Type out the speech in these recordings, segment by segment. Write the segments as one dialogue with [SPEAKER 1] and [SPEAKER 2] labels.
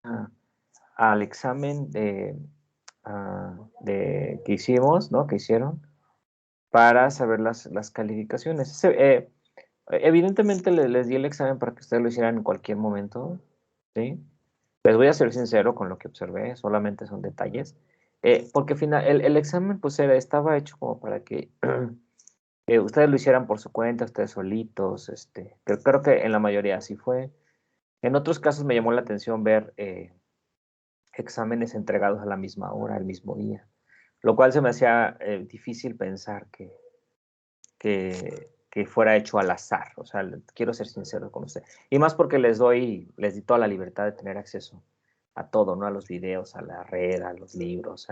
[SPEAKER 1] a- al examen que hicimos, ¿no? Que hicieron para saber las calificaciones. Evidentemente les di el examen para que ustedes lo hicieran en cualquier momento, ¿sí? Les voy a ser sincero con lo que observé, solamente son detalles. Porque el examen pues estaba hecho como para que ustedes lo hicieran por su cuenta, ustedes solitos, creo que en la mayoría así fue. En otros casos me llamó la atención ver exámenes entregados a la misma hora, el mismo día, lo cual se me hacía difícil pensar que fuera hecho al azar. O sea, quiero ser sincero con usted. Y más porque les di toda la libertad de tener acceso a todo, ¿no? A los videos, a la red, a los libros,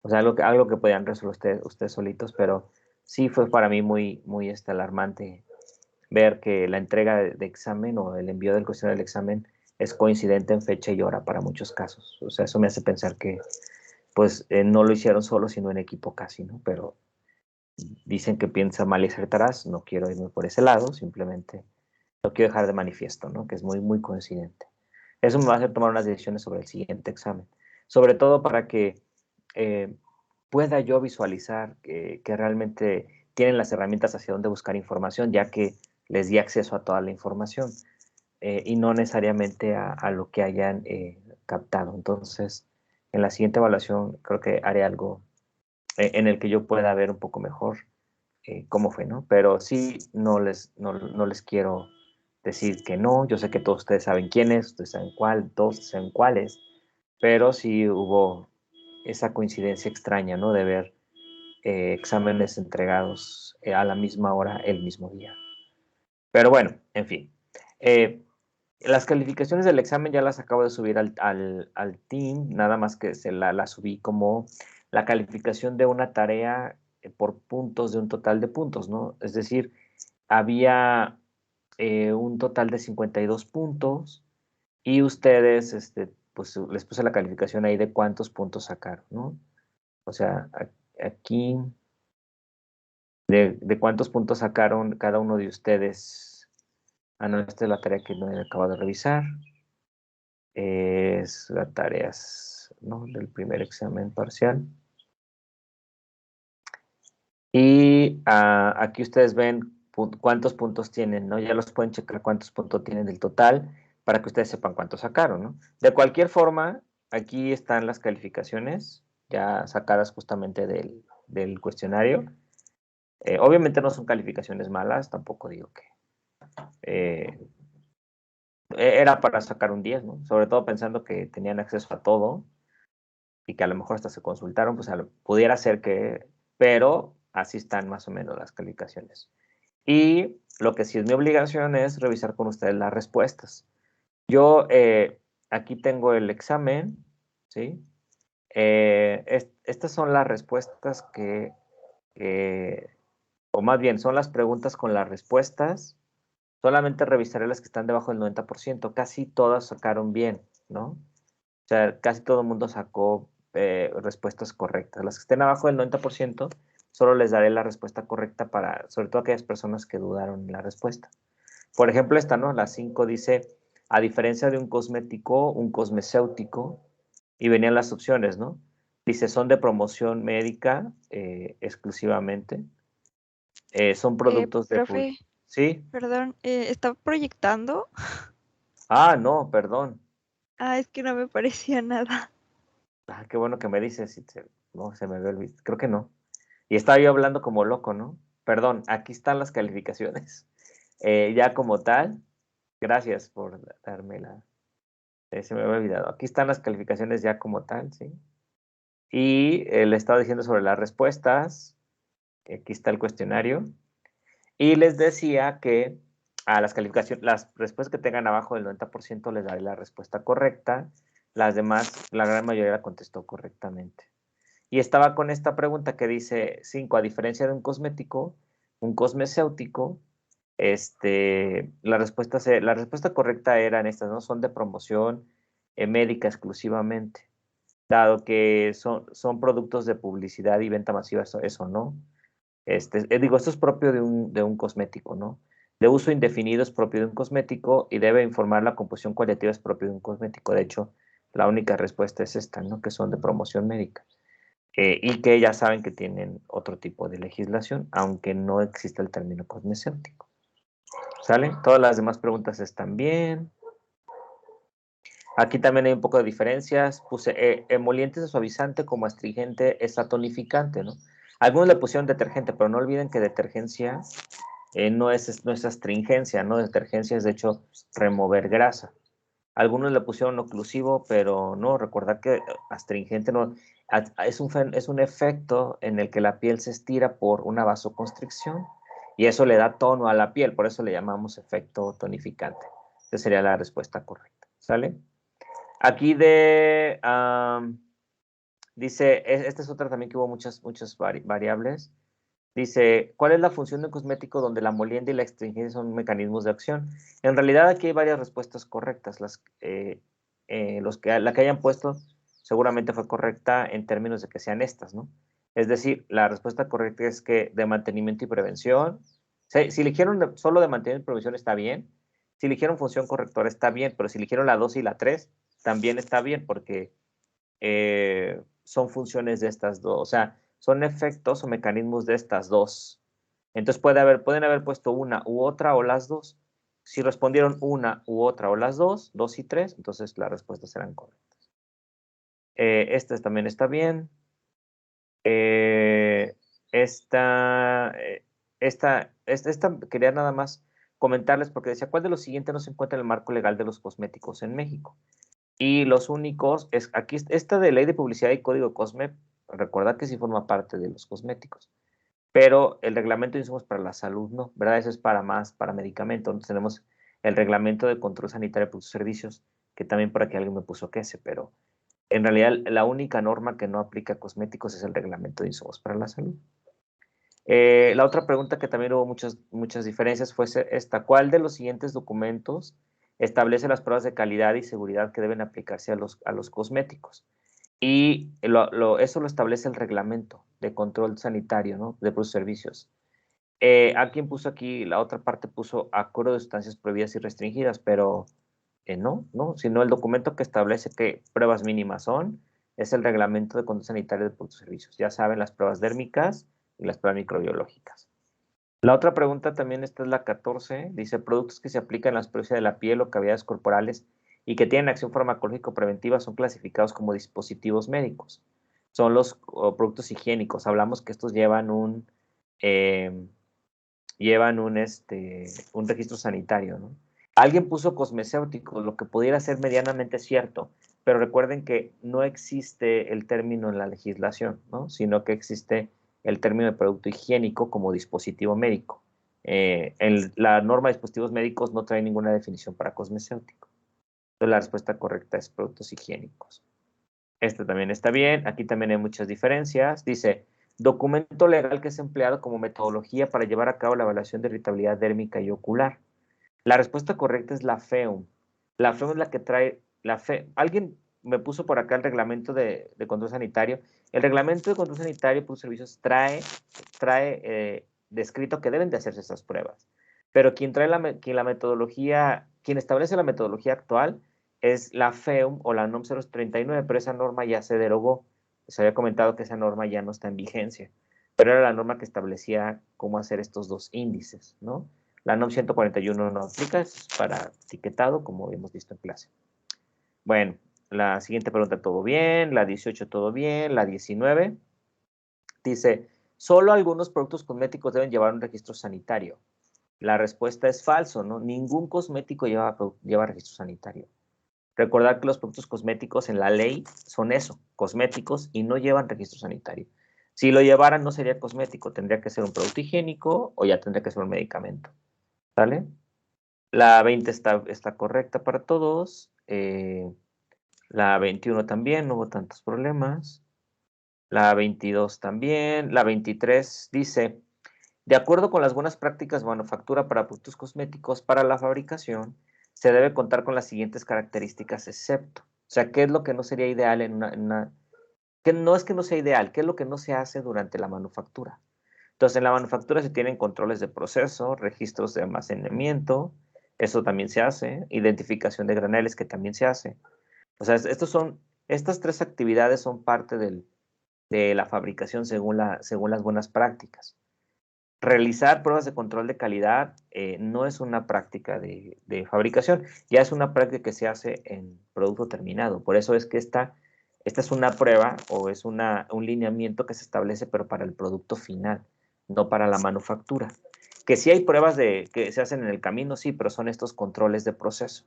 [SPEAKER 1] o sea, algo que podían resolver ustedes solitos, pero sí fue para mí muy alarmante ver que la entrega de examen o el envío del cuestionario del examen es coincidente en fecha y hora para muchos casos. O sea, eso me hace pensar que pues no lo hicieron solo, sino en equipo casi, ¿no? Pero dicen que piensa mal y acertarás, no quiero irme por ese lado, simplemente lo quiero dejar de manifiesto, ¿no? Que es muy coincidente. Eso me va a hacer tomar unas decisiones sobre el siguiente examen, sobre todo para que eh, pueda yo visualizar que realmente tienen las herramientas hacia dónde buscar información, ya que les di acceso a toda la información y no necesariamente a lo que hayan captado. Entonces, en la siguiente evaluación creo que haré algo en el que yo pueda ver un poco mejor cómo fue, ¿no? Pero sí, no les quiero decir que no. Yo sé que todos ustedes saben quién es, ustedes saben cuál, todos saben cuál es, pero sí hubo esa coincidencia extraña, ¿no? De ver exámenes entregados a la misma hora el mismo día. Pero bueno, en fin. Las calificaciones del examen ya las acabo de subir al team, nada más que la subí como la calificación de una tarea por puntos de un total de puntos, ¿no? Es decir, había un total de 52 puntos y ustedes, pues les puse la calificación ahí de cuántos puntos sacaron, ¿no? O sea, aquí, de cuántos puntos sacaron cada uno de ustedes. Ah, no, esta es la tarea que no he acabado de revisar. Es las tareas, ¿no? Del primer examen parcial. Y aquí ustedes ven cuántos puntos tienen, ¿no? Ya los pueden checar cuántos puntos tienen del total para que ustedes sepan cuántos sacaron, ¿no? De cualquier forma, aquí están las calificaciones ya sacadas justamente del cuestionario. Obviamente no son calificaciones malas, tampoco digo que eh, era para sacar un 10, ¿no? Sobre todo pensando que tenían acceso a todo y que a lo mejor hasta se consultaron, pues pudiera ser que, pero así están más o menos las calificaciones. Y lo que sí es mi obligación es revisar con ustedes las respuestas. Yo aquí tengo el examen, ¿sí? Estas son las respuestas o más bien, son las preguntas con las respuestas. Solamente revisaré las que están debajo del 90%. Casi todas sacaron bien, ¿no? O sea, casi todo el mundo sacó respuestas correctas. Las que estén abajo del 90%, solo les daré la respuesta correcta para, sobre todo aquellas personas que dudaron en la respuesta. Por ejemplo, esta, ¿no? La 5 dice, a diferencia de un cosmético, un cosmecéutico, y venían las opciones, ¿no? Dice, son de promoción médica exclusivamente, son productos de
[SPEAKER 2] Profe,
[SPEAKER 1] ¿Sí?
[SPEAKER 2] perdón, ¿está proyectando?
[SPEAKER 1] Ah, no, perdón.
[SPEAKER 2] Ah, es que no me parecía nada.
[SPEAKER 1] Ah, qué bueno que me dices. No, se me había olvidado. Creo que no. Y estaba yo hablando como loco, ¿no? Perdón, aquí están las calificaciones. Ya como tal, gracias por darme se me había olvidado. Aquí están las calificaciones ya como tal, ¿sí? Y le estaba diciendo sobre las respuestas. Aquí está el cuestionario. Y les decía que a las calificaciones, las respuestas que tengan abajo del 90% les daré la respuesta correcta. Las demás, la gran mayoría la contestó correctamente. Y estaba con esta pregunta que dice 5, a diferencia de un cosmético, un cosmecéutico, la respuesta correcta eran estas, ¿no? Son de promoción médica exclusivamente, dado que son productos de publicidad y venta masiva, eso no. Digo, esto es propio de un cosmético, ¿no? de uso indefinido es propio de un cosmético y debe informar la composición cualitativa es propio de un cosmético. De hecho, la única respuesta es esta, ¿no? Que son de promoción médica. Y que ya saben que tienen otro tipo de legislación, aunque no exista el término cosmecéutico. ¿Sale? Todas las demás preguntas están bien. Aquí también hay un poco de diferencias. Puse emolientes de suavizante como astringente es atonificante, ¿no? Algunos le pusieron detergente, pero no olviden que detergencia no es astringencia, ¿no? Detergencia es de hecho remover grasa. Algunos le pusieron oclusivo, pero no, recordad que astringente no, es un efecto en el que la piel se estira por una vasoconstricción y eso le da tono a la piel, por eso le llamamos efecto tonificante. Esa sería la respuesta correcta, ¿sale? Aquí dice, esta es otra también que hubo muchas variables. Dice, ¿cuál es la función de un cosmético donde la molienda y la astringencia son mecanismos de acción? En realidad aquí hay varias respuestas correctas. La que hayan puesto seguramente fue correcta en términos de que sean estas, ¿no? Es decir, la respuesta correcta es que de mantenimiento y prevención. Si eligieron solo de mantenimiento y prevención está bien. Si eligieron función correctora está bien, pero si eligieron la 2 y la 3 también está bien porque son funciones de estas dos, o sea, son efectos o mecanismos de estas dos. Entonces pueden haber puesto una u otra o las dos. Si respondieron una u otra o las dos y tres, entonces las respuestas serán correctas. Esta también está bien. Eh, esta, eh, esta quería nada más comentarles porque decía, ¿cuál de los siguientes no se encuentra en el marco legal de los cosméticos en México? Y los únicos, aquí esta de ley de publicidad y código COSME, recordad que sí forma parte de los cosméticos, pero el reglamento de insumos para la salud no, ¿verdad? Eso es para medicamentos. Entonces tenemos el reglamento de control sanitario de productos y servicios, que también por aquí alguien me puso que ese, pero en realidad la única norma que no aplica a cosméticos es el reglamento de insumos para la salud. La otra pregunta que también hubo muchas diferencias fue esta. ¿Cuál de los siguientes documentos establece las pruebas de calidad y seguridad que deben aplicarse a los cosméticos? Y eso lo establece el reglamento de control sanitario, ¿no? De productos y servicios. Alguien puso aquí, la otra parte puso acuerdo de sustancias prohibidas y restringidas, pero no, sino el documento que establece qué pruebas mínimas son, es el reglamento de control sanitario de productos y servicios. Ya saben, las pruebas dérmicas y las pruebas microbiológicas. La otra pregunta también, esta es la 14, dice, productos que se aplican en la superficie de la piel o cavidades corporales y que tienen acción farmacológico preventiva son clasificados como dispositivos médicos. Son los productos higiénicos. Hablamos que estos eh, un registro sanitario, ¿no? Alguien puso cosmecéuticos, lo que pudiera ser medianamente cierto, pero recuerden que no existe el término en la legislación, ¿no? Sino que existe el término de producto higiénico como dispositivo médico. La norma de dispositivos médicos no trae ninguna definición para cosmecéutico. Entonces la respuesta correcta es productos higiénicos. Este también está bien. Aquí también hay muchas diferencias. Dice, documento legal que es empleado como metodología para llevar a cabo la evaluación de irritabilidad dérmica y ocular. La respuesta correcta es la FEUM. La FEUM es la que trae, alguien me puso por acá el reglamento de control sanitario. El reglamento de control sanitario por servicios trae descrito que deben de hacerse esas pruebas. Pero quien establece la metodología actual es la FEUM o la NOM 039, pero esa norma ya se derogó. Les había comentado que esa norma ya no está en vigencia, pero era la norma que establecía cómo hacer estos dos índices, ¿no? La NOM 141 no aplica, es para etiquetado, como hemos visto en clase. Bueno, la siguiente pregunta, todo bien. La 18, todo bien. La 19 dice, solo algunos productos cosméticos deben llevar un registro sanitario. La respuesta es falso, ¿no? Ningún cosmético lleva registro sanitario. Recordar que los productos cosméticos en la ley son eso, cosméticos, y no llevan registro sanitario. Si lo llevaran no sería cosmético, tendría que ser un producto higiénico o ya tendría que ser un medicamento. ¿Sale? La 20 está correcta para todos. La 21 también, no hubo tantos problemas. La 22 también. La 23 dice, de acuerdo con las buenas prácticas de manufactura para productos cosméticos para la fabricación, se debe contar con las siguientes características, excepto. O sea, ¿qué es lo que no sería ideal que no es que no sea ideal, qué es lo que no se hace durante la manufactura? Entonces, en la manufactura se tienen controles de proceso, registros de almacenamiento, eso también se hace, identificación de graneles, que también se hace. O sea, estas tres actividades son parte de la fabricación según las buenas prácticas. Realizar pruebas de control de calidad no es una práctica de fabricación, ya es una práctica que se hace en producto terminado. Por eso es que esta es una prueba o es un lineamiento que se establece, pero para el producto final, no para la manufactura. Que sí hay pruebas que se hacen en el camino, sí, pero son estos controles de proceso.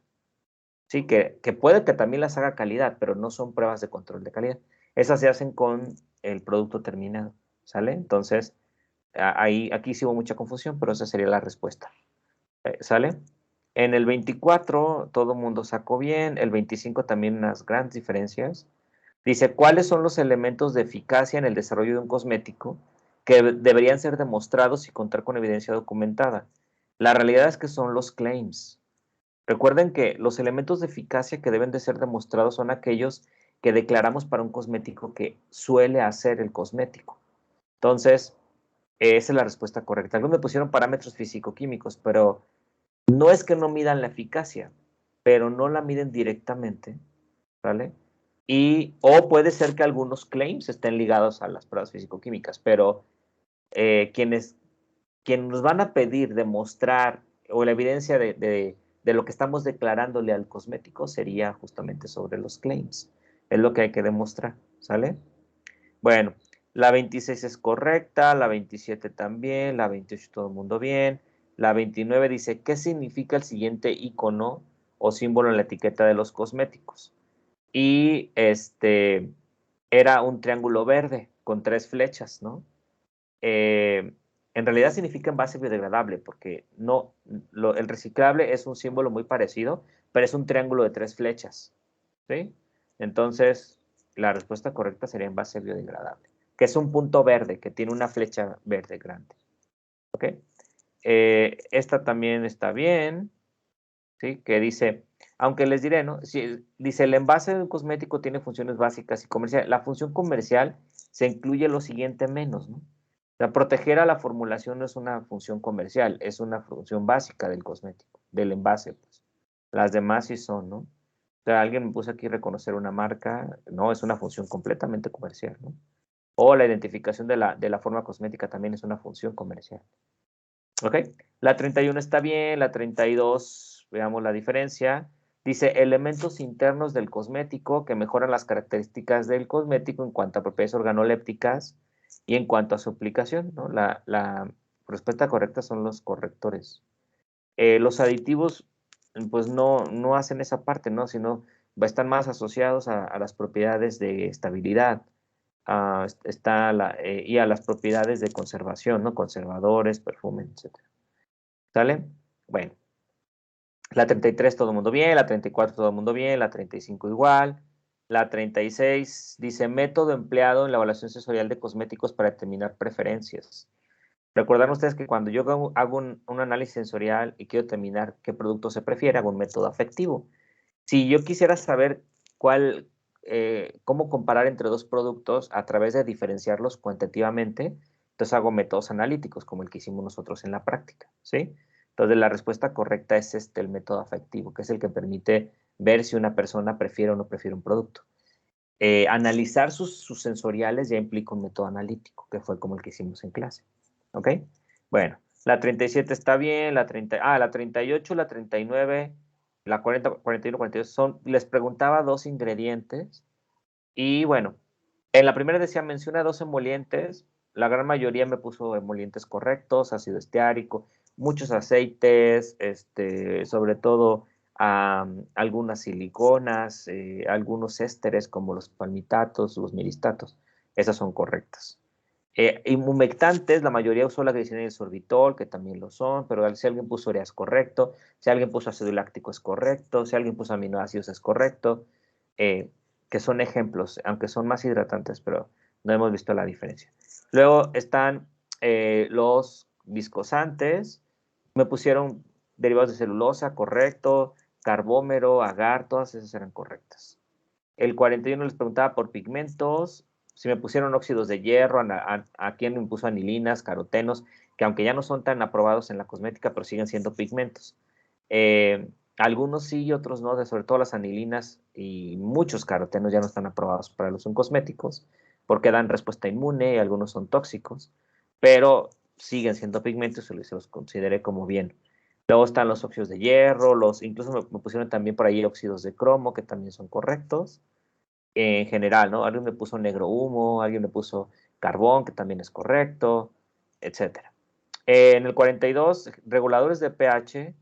[SPEAKER 1] Sí, que puede que también las haga calidad, pero no son pruebas de control de calidad. Esas se hacen con el producto terminado, ¿sale? Entonces, aquí sí hubo mucha confusión, pero esa sería la respuesta. ¿Sale? En el 24 todo el mundo sacó bien, el 25 también unas grandes diferencias. Dice, ¿cuáles son los elementos de eficacia en el desarrollo de un cosmético que deberían ser demostrados y contar con evidencia documentada? La realidad es que son los claims. Recuerden que los elementos de eficacia que deben de ser demostrados son aquellos que declaramos para un cosmético que suele hacer el cosmético. Entonces, esa es la respuesta correcta. Algunos me pusieron parámetros físico-químicos, pero no es que no midan la eficacia, pero no la miden directamente, ¿vale? O puede ser que algunos claims estén ligados a las pruebas físico-químicas, pero quienes nos van a pedir demostrar o la evidencia de lo que estamos declarándole al cosmético sería justamente sobre los claims. Es lo que hay que demostrar, ¿sale? Bueno, la 26 es correcta, la 27 también, la 28 todo el mundo bien, la 29 dice, ¿qué significa el siguiente icono o símbolo en la etiqueta de los cosméticos? Y era un triángulo verde con 3 flechas, ¿no? En realidad significa envase biodegradable, porque no, el reciclable es un símbolo muy parecido, pero es un triángulo de 3 flechas, ¿sí? Entonces, la respuesta correcta sería envase biodegradable, que es un punto verde, que tiene una flecha verde grande, ¿ok? Esta también está bien, ¿sí? Que dice, aunque les diré, ¿no? Si, dice, el envase de un cosmético tiene funciones básicas y comerciales. La función comercial se incluye lo siguiente menos, ¿no? O sea, proteger a la formulación no es una función comercial, es una función básica del cosmético, del envase, pues. Las demás sí son, ¿no? O sea, alguien me puso aquí reconocer una marca, no, es una función completamente comercial, ¿no? O la identificación de la forma cosmética también es una función comercial. ¿Ok? La 31 está bien, la 32, veamos la diferencia. Dice, elementos internos del cosmético que mejoran las características del cosmético en cuanto a propiedades organolépticas y en cuanto a su aplicación, ¿no? La respuesta correcta son los correctores. Los aditivos, pues no hacen esa parte, ¿no? Sino están más asociados a las propiedades de estabilidad, y a las propiedades de conservación, ¿no? Conservadores, perfume, etcétera. ¿Sale? Bueno, la 33 todo el mundo bien, la 34 todo el mundo bien, la 35 igual, la 36 dice método empleado en la evaluación sensorial de cosméticos para determinar preferencias. Recuerdan ustedes que cuando yo hago un análisis sensorial y quiero determinar qué producto se prefiere, hago un método afectivo. Si yo quisiera saber cómo comparar entre dos productos a través de diferenciarlos cuantitativamente, entonces hago métodos analíticos, como el que hicimos nosotros en la práctica, ¿sí? Entonces la respuesta correcta es el método afectivo, que es el que permite ver si una persona prefiere o no prefiere un producto. Analizar sus sensoriales ya implica un método analítico, que fue como el que hicimos en clase, ¿ok? Bueno, la 37 está bien, la 38, la 39, la 40, 41, 42 les preguntaba dos ingredientes y bueno, en la primera decía menciona dos emolientes, la gran mayoría me puso emolientes correctos, ácido esteárico, muchos aceites, sobre todo algunas siliconas, algunos ésteres como los palmitatos, los miristatos, esas son correctas. Humectantes, la mayoría usó la glicina y el sorbitol, que también lo son, pero si alguien puso urea es correcto, si alguien puso ácido láctico es correcto, si alguien puso aminoácidos es correcto, que son ejemplos, aunque son más hidratantes, pero no hemos visto la diferencia. Luego están los viscosantes, me pusieron derivados de celulosa, correcto, carbómero, agar, todas esas eran correctas. El 41 les preguntaba por pigmentos, si me pusieron óxidos de hierro, a quien me puso anilinas, carotenos, que aunque ya no son tan aprobados en la cosmética, pero siguen siendo pigmentos. Algunos sí y otros no, sobre todo las anilinas y muchos carotenos ya no están aprobados para el uso en cosméticos porque dan respuesta inmune y algunos son tóxicos, pero siguen siendo pigmentos y se los consideré como bien. Luego están los óxidos de hierro, incluso me pusieron también por ahí óxidos de cromo, que también son correctos. En general, ¿no? Alguien me puso negro humo, alguien me puso carbón, que también es correcto, etcétera. En el 42, reguladores de pH,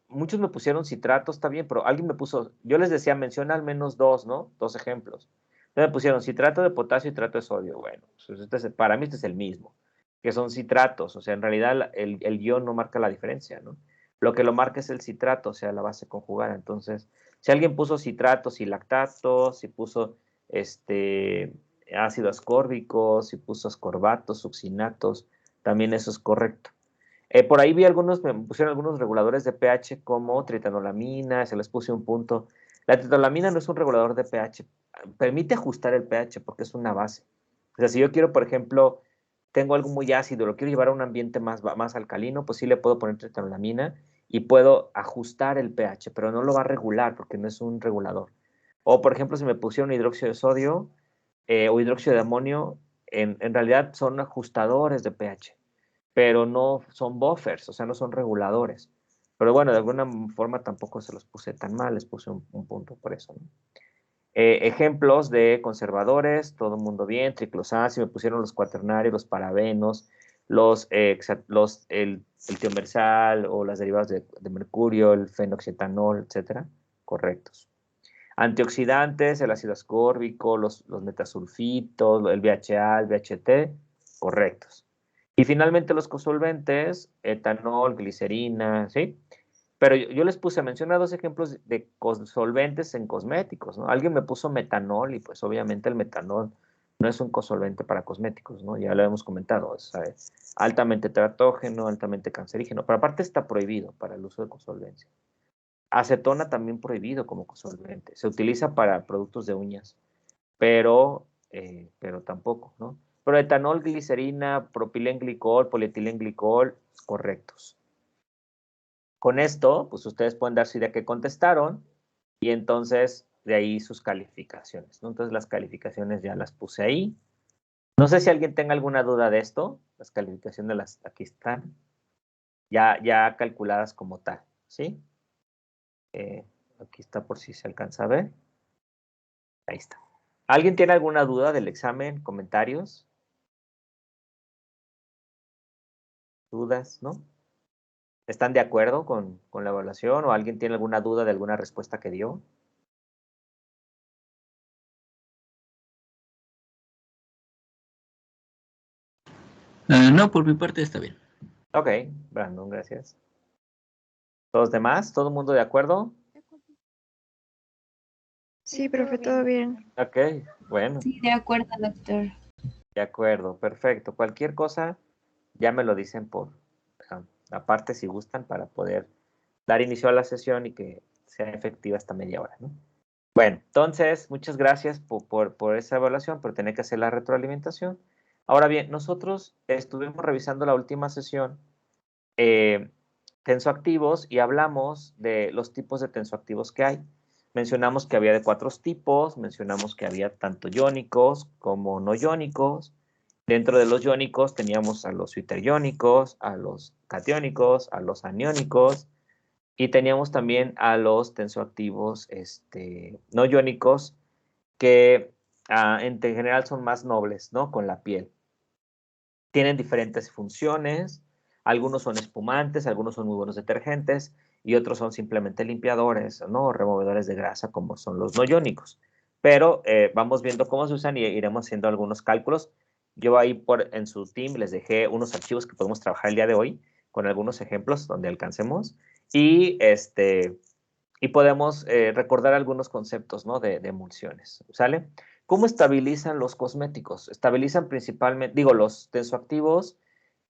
[SPEAKER 1] muchos me pusieron citratos, está bien, pero alguien me puso, yo les decía, menciona al menos dos, ¿no? Dos ejemplos. Entonces me pusieron citrato de potasio y citrato de sodio. Bueno, pues para mí este es el mismo, que son citratos, o sea, en realidad el guión no marca la diferencia, ¿no? Lo que lo marca es el citrato, o sea, la base conjugada. Entonces, si alguien puso citratos y lactatos, si puso ácido ascórbico, si puso ascorbatos, succinatos, también eso es correcto. Por ahí vi me pusieron algunos reguladores de pH como tritanolamina, se les puse un punto. La tritanolamina no es un regulador de pH, permite ajustar el pH porque es una base. O sea, si yo quiero, por ejemplo, tengo algo muy ácido, lo quiero llevar a un ambiente más alcalino, pues sí le puedo poner tritanolamina y puedo ajustar el pH, pero no lo va a regular porque no es un regulador. O, por ejemplo, si me pusieron hidróxido de sodio o hidróxido de amonio, en realidad son ajustadores de pH, pero no son buffers, o sea, no son reguladores. Pero bueno, de alguna forma tampoco se los puse tan mal, les puse un punto por eso, ¿no? Ejemplos de conservadores, todo el mundo bien, triclosan, si me pusieron los cuaternarios, los parabenos, el tiomersal o las derivadas de mercurio, el fenoxietanol, etcétera, correctos. Antioxidantes, el ácido ascórbico, los metasulfitos, el BHA, el BHT, correctos. Y finalmente los cosolventes, etanol, glicerina, ¿sí? Pero yo les puse, mencioné dos ejemplos de cosolventes en cosméticos, ¿no? Alguien me puso metanol y pues obviamente el metanol no es un cosolvente para cosméticos, ¿no? Ya lo hemos comentado, es altamente teratógeno, altamente cancerígeno, pero aparte está prohibido para el uso de cosolvencia. Acetona también prohibido como cosolvente, se utiliza para productos de uñas, pero tampoco, ¿no? Pero etanol, glicerina, propilenglicol, polietilenglicol, correctos. Con esto, pues ustedes pueden darse idea que contestaron y entonces de ahí sus calificaciones, ¿no? Entonces las calificaciones ya las puse ahí. No sé si alguien tenga alguna duda de esto. Las calificaciones aquí están, ya calculadas como tal, ¿sí? Aquí está por si se alcanza a ver. Ahí está. ¿Alguien tiene alguna duda del examen? ¿Comentarios? ¿Dudas? ¿No? ¿Están de acuerdo con la evaluación o alguien tiene alguna duda de alguna respuesta que dio?
[SPEAKER 3] No, por mi parte está bien.
[SPEAKER 1] Ok, Brandon, gracias. ¿Todos demás? ¿Todo el mundo de acuerdo?
[SPEAKER 2] Sí, profe, todo bien.
[SPEAKER 1] Ok, bueno,
[SPEAKER 4] Sí, de acuerdo, doctor.
[SPEAKER 1] de acuerdo, perfecto. Cualquier cosa ya me lo dicen por aparte si gustan para poder dar inicio a la sesión y que sea efectiva hasta media hora, ¿no? Bueno, entonces, muchas gracias por esa evaluación, pero tener que hacer la retroalimentación. Ahora bien, nosotros estuvimos revisando la última sesión tensoactivos y hablamos de los tipos de tensoactivos que hay. Mencionamos que había de 4 tipos, mencionamos que había tanto iónicos como no iónicos. Dentro de los iónicos teníamos a los iter'iónicos, a los catiónicos, a los aniónicos y teníamos también a los tensoactivos no iónicos que en general son más nobles, ¿no? Con la piel. Tienen diferentes funciones, algunos son espumantes, algunos son muy buenos detergentes y otros son simplemente limpiadores, ¿no? Removedores de grasa como son los no iónicos. Pero vamos viendo cómo se usan y iremos haciendo algunos cálculos. Yo ahí en su team les dejé unos archivos que podemos trabajar el día de hoy con algunos ejemplos donde alcancemos y, y podemos recordar algunos conceptos, ¿no? de emulsiones, ¿sale? ¿Cómo estabilizan los cosméticos? Estabilizan principalmente, digo, los tensoactivos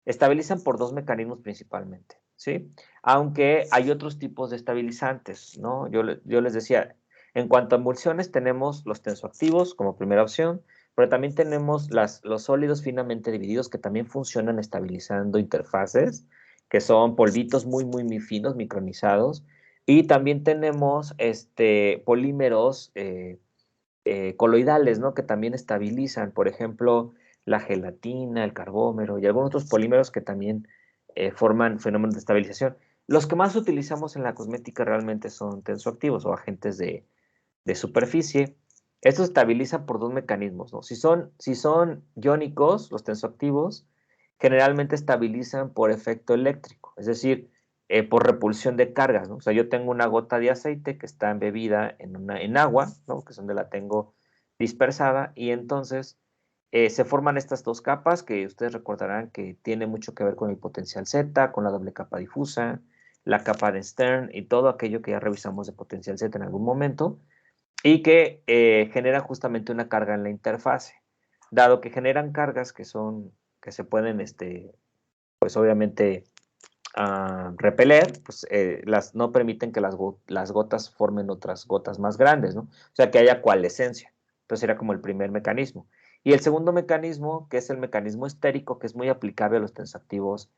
[SPEAKER 1] estabilizan por dos mecanismos principalmente, ¿sí? Aunque hay otros tipos de estabilizantes, ¿no? Yo les decía, en cuanto a emulsiones tenemos los tensoactivos como primera opción, pero también tenemos los sólidos finamente divididos que también funcionan estabilizando interfaces, que son polvitos muy, muy, muy finos, micronizados. Y también tenemos polímeros coloidales, ¿no? Que también estabilizan, por ejemplo, la gelatina, el carbómero y algunos otros polímeros que también forman fenómenos de estabilización. Los que más utilizamos en la cosmética realmente son tensoactivos o agentes de superficie. Estos se estabilizan por dos mecanismos, ¿no? Si son iónicos, los tensoactivos, generalmente estabilizan por efecto eléctrico, es decir, por repulsión de cargas, ¿no? O sea, yo tengo una gota de aceite que está embebida en agua, ¿no? Que es donde la tengo dispersada, y entonces se forman estas dos capas que ustedes recordarán que tiene mucho que ver con el potencial Z, con la doble capa difusa, la capa de Stern y todo aquello que ya revisamos de potencial Z en algún momento, y que generan justamente una carga en la interfase. Dado que generan cargas que se pueden, pues obviamente, repeler, pues no permiten que las gotas formen otras gotas más grandes, ¿no? O sea, que haya coalescencia. Entonces sería como el primer mecanismo. Y el segundo mecanismo, que es el mecanismo estérico, que es muy aplicable a los tensoactivos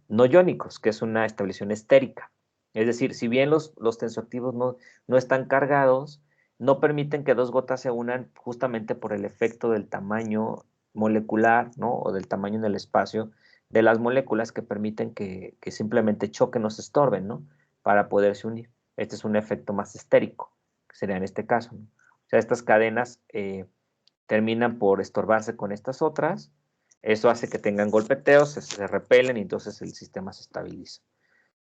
[SPEAKER 1] no iónicos, que es una estabilización estérica. Es decir, si bien los tensoactivos no están cargados, no permiten que dos gotas se unan justamente por el efecto del tamaño molecular, ¿no? O del tamaño en el espacio de las moléculas que permiten que simplemente choquen o se estorben, ¿no? Para poderse unir. Este es un efecto más estérico, que sería en este caso, ¿no? O sea, estas cadenas terminan por estorbarse con estas otras. Eso hace que tengan golpeteos, se repelen y entonces el sistema se estabiliza.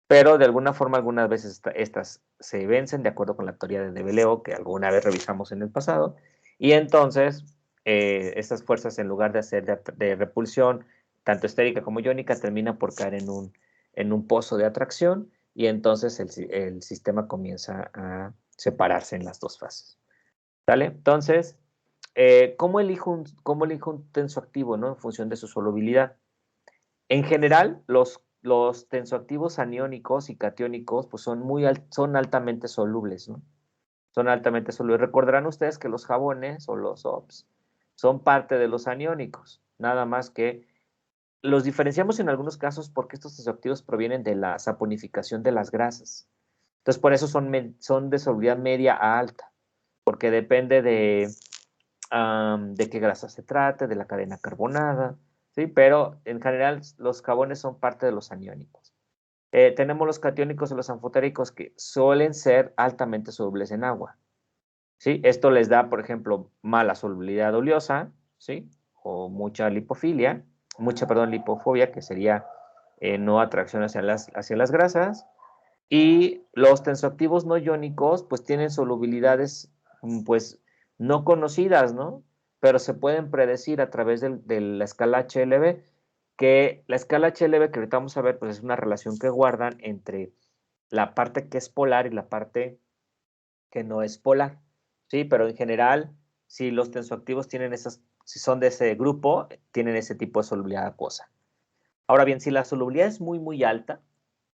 [SPEAKER 1] Pero de alguna forma, algunas veces estas se vencen de acuerdo con la teoría de Develeo, que alguna vez revisamos en el pasado, y entonces estas fuerzas, en lugar de hacer de repulsión, tanto estérica como iónica, terminan por caer en un pozo de atracción, y entonces el sistema comienza a separarse en las dos fases. ¿Vale? Entonces, ¿cómo elijo un tensoactivo, ¿no? En función de su solubilidad. En general, los tensoactivos aniónicos y catiónicos pues son altamente solubles, ¿no? Son altamente solubles. Recordarán ustedes que los jabones o los OPS son parte de los aniónicos, nada más que los diferenciamos en algunos casos porque estos tensoactivos provienen de la saponificación de las grasas. Entonces, por eso son de solubilidad media a alta, porque depende de qué grasa se trate, de la cadena carbonada, ¿sí? Pero en general los jabones son parte de los aniónicos. Tenemos los catiónicos y los anfotéricos que suelen ser altamente solubles en agua, ¿sí? Esto les da, por ejemplo, mala solubilidad oleosa, ¿sí? O mucha lipofobia, que sería no atracción hacia las grasas. Y los tensoactivos no iónicos, pues tienen solubilidades, pues, no conocidas, ¿no? Pero se pueden predecir a través de la escala HLB, que la escala HLB que ahorita vamos a ver, pues es una relación que guardan entre la parte que es polar y la parte que no es polar, ¿sí? Pero en general, si los tensoactivos si son de ese grupo, tienen ese tipo de solubilidad acuosa. Ahora bien, si la solubilidad es muy, muy alta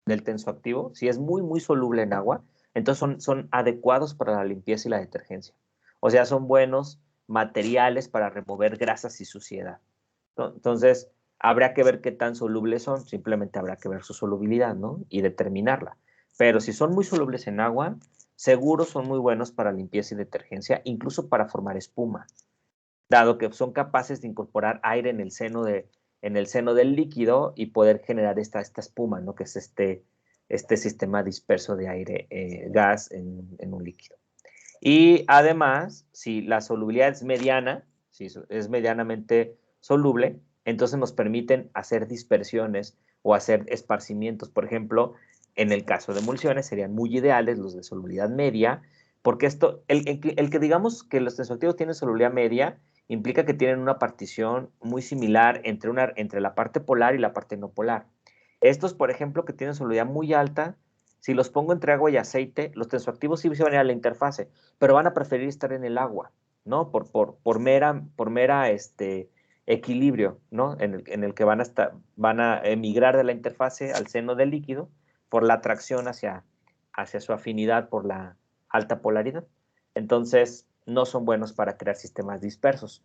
[SPEAKER 1] del tensoactivo, si es muy, muy soluble en agua, entonces son adecuados para la limpieza y la detergencia. O sea, son buenos materiales para remover grasas y suciedad, ¿no? Entonces, habrá que ver qué tan solubles son, simplemente habrá que ver su solubilidad, ¿no? Y determinarla. Pero si son muy solubles en agua, seguro son muy buenos para limpieza y detergencia, incluso para formar espuma, dado que son capaces de incorporar aire en el seno del líquido y poder generar esta espuma, ¿no? Que es este sistema disperso de aire, gas en un líquido. Y además, si la solubilidad es mediana, si es medianamente soluble, entonces nos permiten hacer dispersiones o hacer esparcimientos. Por ejemplo, en el caso de emulsiones serían muy ideales los de solubilidad media, porque el que digamos que los tensoactivos tienen solubilidad media implica que tienen una partición muy similar entre la parte polar y la parte no polar. Estos, por ejemplo, que tienen solubilidad muy alta, si los pongo entre agua y aceite, los tensoactivos sí se van a ir a la interfase, pero van a preferir estar en el agua, ¿no? Por mera equilibrio, ¿no? En el que van a emigrar de la interfase al seno del líquido por la atracción hacia su afinidad por la alta polaridad. Entonces, no son buenos para crear sistemas dispersos.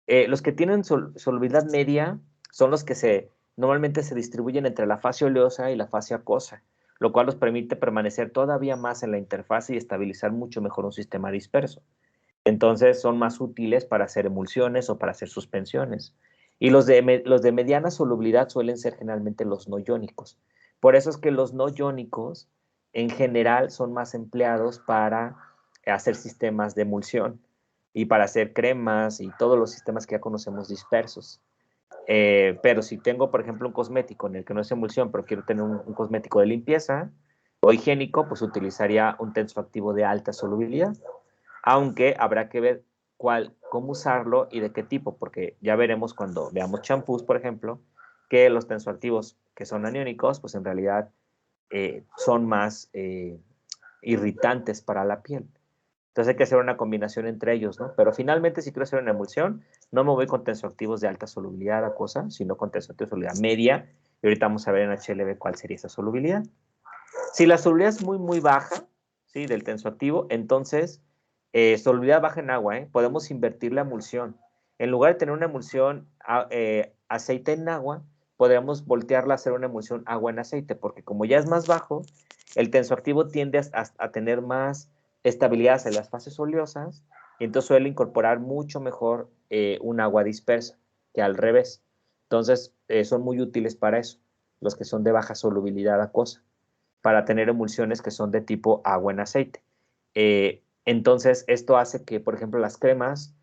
[SPEAKER 1] Los que tienen solubilidad media son los que normalmente se distribuyen entre la fase oleosa y la fase acuosa, lo cual nos permite permanecer todavía más en la interfase y estabilizar mucho mejor un sistema disperso. Entonces son más útiles para hacer emulsiones o para hacer suspensiones. Y los de mediana solubilidad suelen ser generalmente los no iónicos. Por eso es que los no iónicos en general son más empleados para hacer sistemas de emulsión y para hacer cremas y todos los sistemas que ya conocemos dispersos. Pero si tengo, por ejemplo, un cosmético en el que no es emulsión, pero quiero tener un cosmético de limpieza o higiénico, pues utilizaría un tensoactivo de alta solubilidad, aunque habrá que ver cómo usarlo y de qué tipo, porque ya veremos cuando veamos champús, por ejemplo, que los tensoactivos que son aniónicos, pues en realidad son más irritantes para la piel. Entonces hay que hacer una combinación entre ellos, ¿no? Pero finalmente, si quiero hacer una emulsión, no me voy con tensoactivos de alta solubilidad acuosa, sino con tensoactivos de solubilidad media. Y ahorita vamos a ver en HLB cuál sería esa solubilidad. Si la solubilidad es muy, muy baja, ¿sí? Del tensoactivo, entonces, solubilidad baja en agua, podemos invertir la emulsión. En lugar de tener una emulsión aceite en agua, podríamos voltearla a hacer una emulsión agua en aceite, porque como ya es más bajo, el tensoactivo tiende a tener más estabilidad en las fases oleosas, y entonces suele incorporar mucho mejor un agua dispersa que al revés. Entonces, son muy útiles para eso, los que son de baja solubilidad acuosa, para tener emulsiones que son de tipo agua en aceite. Entonces, esto hace que, por ejemplo, las cremas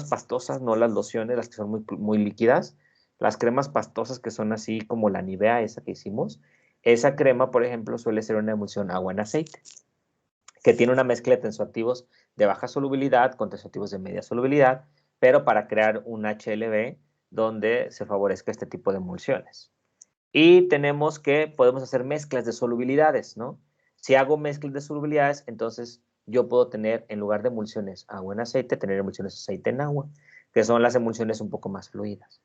[SPEAKER 1] pastosas, no las lociones, las que son muy, muy líquidas, las cremas pastosas que son así como la Nivea, esa que hicimos, esa crema, por ejemplo, suele ser una emulsión agua en aceite, que tiene una mezcla de tensoactivos de baja solubilidad con tensoactivos de media solubilidad, pero para crear un HLB donde se favorezca este tipo de emulsiones. Y tenemos que podemos hacer mezclas de solubilidades, ¿no? Si hago mezclas de solubilidades, entonces yo puedo tener, en lugar de emulsiones agua en aceite, tener emulsiones aceite en agua, que son las emulsiones un poco más fluidas.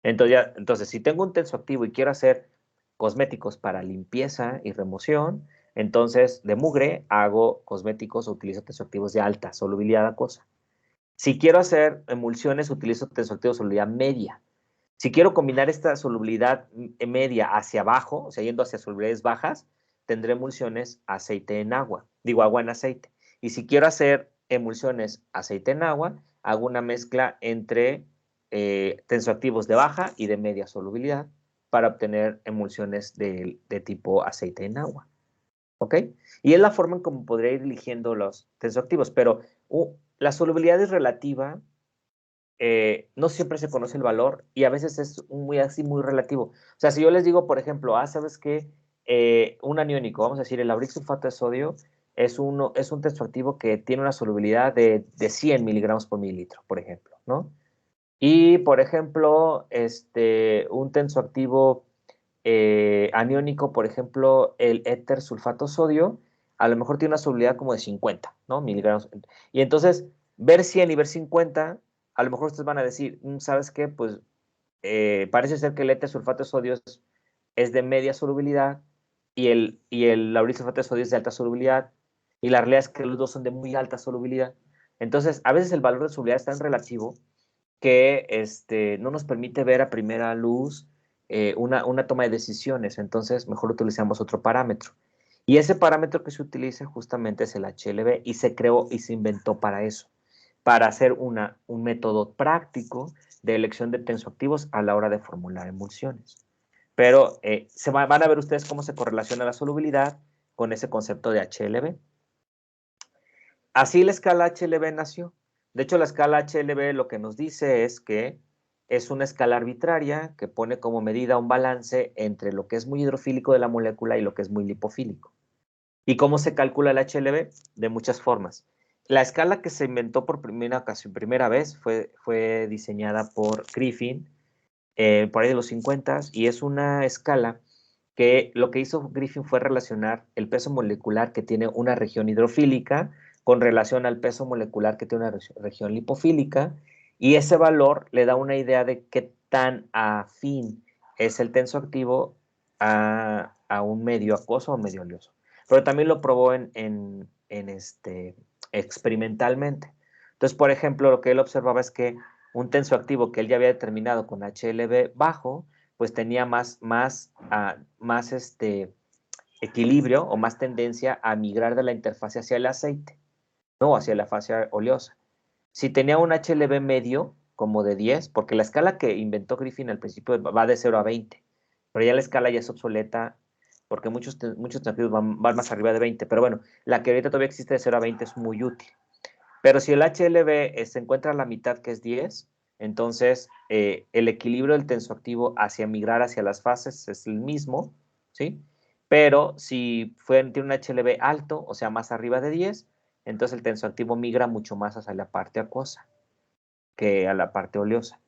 [SPEAKER 1] Entonces, si tengo un tensoactivo y quiero hacer cosméticos para limpieza y remoción, entonces de mugre hago cosméticos o utilizo tensoactivos de alta solubilidad acuosa. Si quiero hacer emulsiones, utilizo tensoactivos de solubilidad media. Si quiero combinar esta solubilidad media hacia abajo, o sea, yendo hacia solubilidades bajas, tendré emulsiones aceite en agua, digo agua en aceite. Y si quiero hacer emulsiones aceite en agua, hago una mezcla entre tensoactivos de baja y de media solubilidad para obtener emulsiones de tipo aceite en agua. ¿Ok? Y es la forma en cómo podría ir eligiendo los tensoactivos, pero la solubilidad es relativa. No siempre se conoce el valor y a veces es muy relativo. O sea, si yo les digo, por ejemplo, ¿sabes qué? Un aniónico, vamos a decir, el laurisulfato de sodio es un tensoactivo que tiene una solubilidad de 100 miligramos por mililitro, por ejemplo, ¿no? Y, por ejemplo, un tensoactivo aniónico, por ejemplo, el éter sulfato sodio, a lo mejor tiene una solubilidad como de 50, ¿no? Miligramos. Y entonces, ver 100 y ver 50, a lo mejor ustedes van a decir, ¿sabes qué? Pues parece ser que el éter sulfato de sodio es de media solubilidad y el laurisulfato de sodio es de alta solubilidad, y la realidad es que los dos son de muy alta solubilidad. Entonces, a veces el valor de solubilidad es tan relativo que no nos permite ver a primera luz una toma de decisiones. Entonces, mejor utilizamos otro parámetro. Y ese parámetro que se utiliza justamente es el HLB y se creó y se inventó para eso, para hacer un método práctico de elección de tensoactivos a la hora de formular emulsiones. Pero van a ver ustedes cómo se correlaciona la solubilidad con ese concepto de HLB. Así la escala HLB nació. De hecho, la escala HLB lo que nos dice es que es una escala arbitraria que pone como medida un balance entre lo que es muy hidrofílico de la molécula y lo que es muy lipofílico. ¿Y cómo se calcula el HLB? De muchas formas. La escala que se inventó por primera vez fue diseñada por Griffin por ahí de los 50 y es una escala que lo que hizo Griffin fue relacionar el peso molecular que tiene una región hidrofílica con relación al peso molecular que tiene una región lipofílica, y ese valor le da una idea de qué tan afín es el tensoactivo a un medio acuoso o medio oleoso. Pero también lo probó experimentalmente. Entonces, por ejemplo, lo que él observaba es que un tensoactivo que él ya había determinado con HLB bajo, pues tenía más equilibrio o más tendencia a migrar de la interfase hacia el aceite, no hacia la fase oleosa. Si tenía un HLB medio, como de 10, porque la escala que inventó Griffin al principio va de 0 a 20, pero ya la escala ya es obsoleta porque muchos tensoactivos van más arriba de 20, pero bueno, la que ahorita todavía existe de 0 a 20 es muy útil. Pero si el HLB se encuentra a la mitad, que es 10, entonces el equilibrio del tensoactivo hacia migrar hacia las fases es el mismo, ¿sí? Pero si tiene un HLB alto, o sea, más arriba de 10, entonces el tensoactivo migra mucho más hacia la parte acuosa que a la parte oleosa.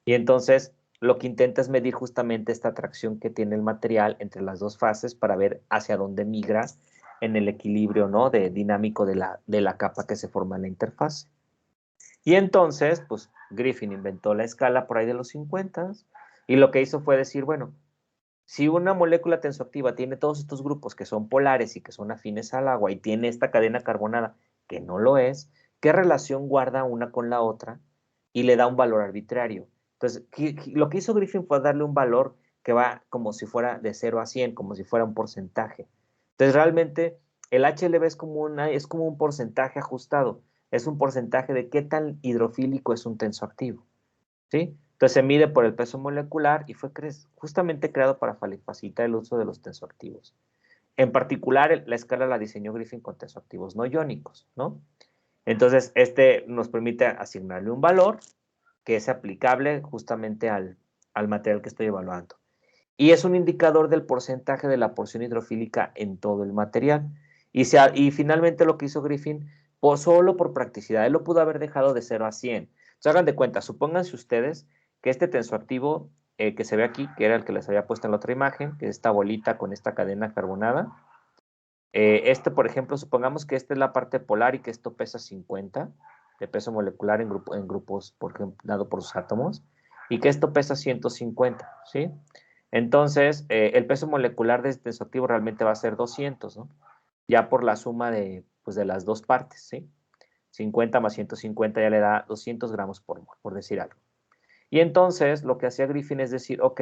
[SPEAKER 1] Y entonces lo que intenta es medir justamente esta atracción que tiene el material entre las dos fases para ver hacia dónde migra en el equilibrio, ¿no?, dinámico de la capa que se forma en la interfase. Y entonces, pues Griffin inventó la escala por ahí de los 50 y lo que hizo fue decir, bueno, si una molécula tensoactiva tiene todos estos grupos que son polares y que son afines al agua y tiene esta cadena carbonada que no lo es, ¿qué relación guarda una con la otra? Y le da un valor arbitrario. Entonces, lo que hizo Griffin fue darle un valor que va como si fuera de 0 a 100, como si fuera un porcentaje. Entonces, realmente, el HLB es como un porcentaje ajustado. Es un porcentaje de qué tan hidrofílico es un tensoactivo, ¿sí? Entonces se mide por el peso molecular y fue justamente creado para facilitar el uso de los tensoactivos. En particular, la escala la diseñó Griffin con tensoactivos no iónicos, ¿no? Entonces, este nos permite asignarle un valor que es aplicable justamente al material que estoy evaluando. Y es un indicador del porcentaje de la porción hidrofílica en todo el material. Y finalmente lo que hizo Griffin, pues solo por practicidad, él lo pudo haber dejado de 0 a 100. Entonces hagan de cuenta, supónganse ustedes que este tensoactivo que se ve aquí, que era el que les había puesto en la otra imagen, que es esta bolita con esta cadena carbonada, por ejemplo, supongamos que esta es la parte polar y que esto pesa 50 de peso molecular en grupos dado por sus átomos, y que esto pesa 150, ¿sí? Entonces, el peso molecular de este tensoactivo realmente va a ser 200, ¿no? Ya por la suma pues, de las dos partes, ¿sí? 50 más 150 ya le da 200 gramos por mol, por decir algo. Y entonces, lo que hacía Griffin es decir, ok,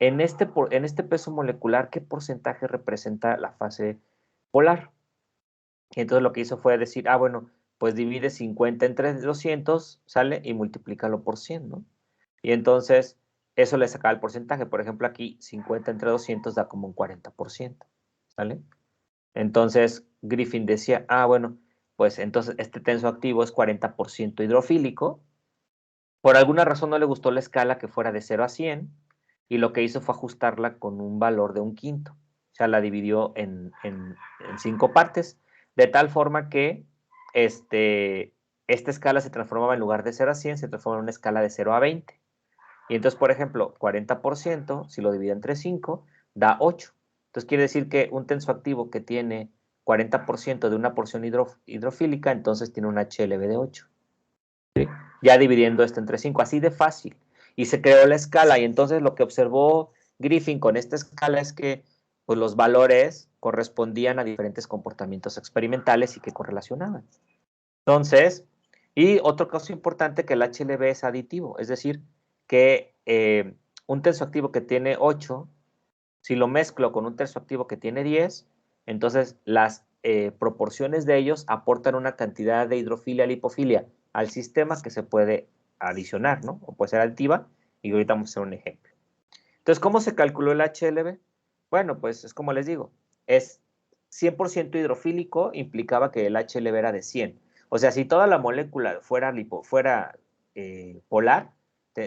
[SPEAKER 1] en este peso molecular, ¿qué porcentaje representa la fase polar? Y entonces lo que hizo fue decir, bueno, pues divide 50 entre 200, sale, y multiplícalo por 100, ¿no? Y entonces eso le sacaba el porcentaje. Por ejemplo, aquí 50 entre 200 da como un 40%, ¿sale? Entonces Griffin decía, bueno, pues entonces este tensoactivo es 40% hidrofílico. Por alguna razón no le gustó la escala que fuera de 0 a 100 y lo que hizo fue ajustarla con un valor de un quinto. O sea, la dividió en 5 partes, de tal forma que esta escala se transformaba en lugar de 0 a 100, se transforma en una escala de 0 a 20. Y entonces, por ejemplo, 40%, si lo divide entre 5, da 8. Entonces quiere decir que un tensoactivo que tiene 40% de una porción hidrofílica, entonces tiene un HLB de 8. ¿Sí? Ya dividiendo esto entre 5, así de fácil. Y se creó la escala, y entonces lo que observó Griffin con esta escala es que pues, los valores correspondían a diferentes comportamientos experimentales y que correlacionaban. Entonces, y otro caso importante, que el HLB es aditivo, es decir, que un tensoactivo que tiene 8, si lo mezclo con un tensoactivo que tiene 10, entonces las proporciones de ellos aportan una cantidad de hidrofilia, lipofilia al sistema que se puede adicionar, ¿no? O puede ser aditiva, y ahorita vamos a hacer un ejemplo. Entonces, ¿cómo se calculó el HLB? Bueno, pues es como les digo, es 100% hidrofílico, implicaba que el HLB era de 100. O sea, si toda la molécula fuera polar,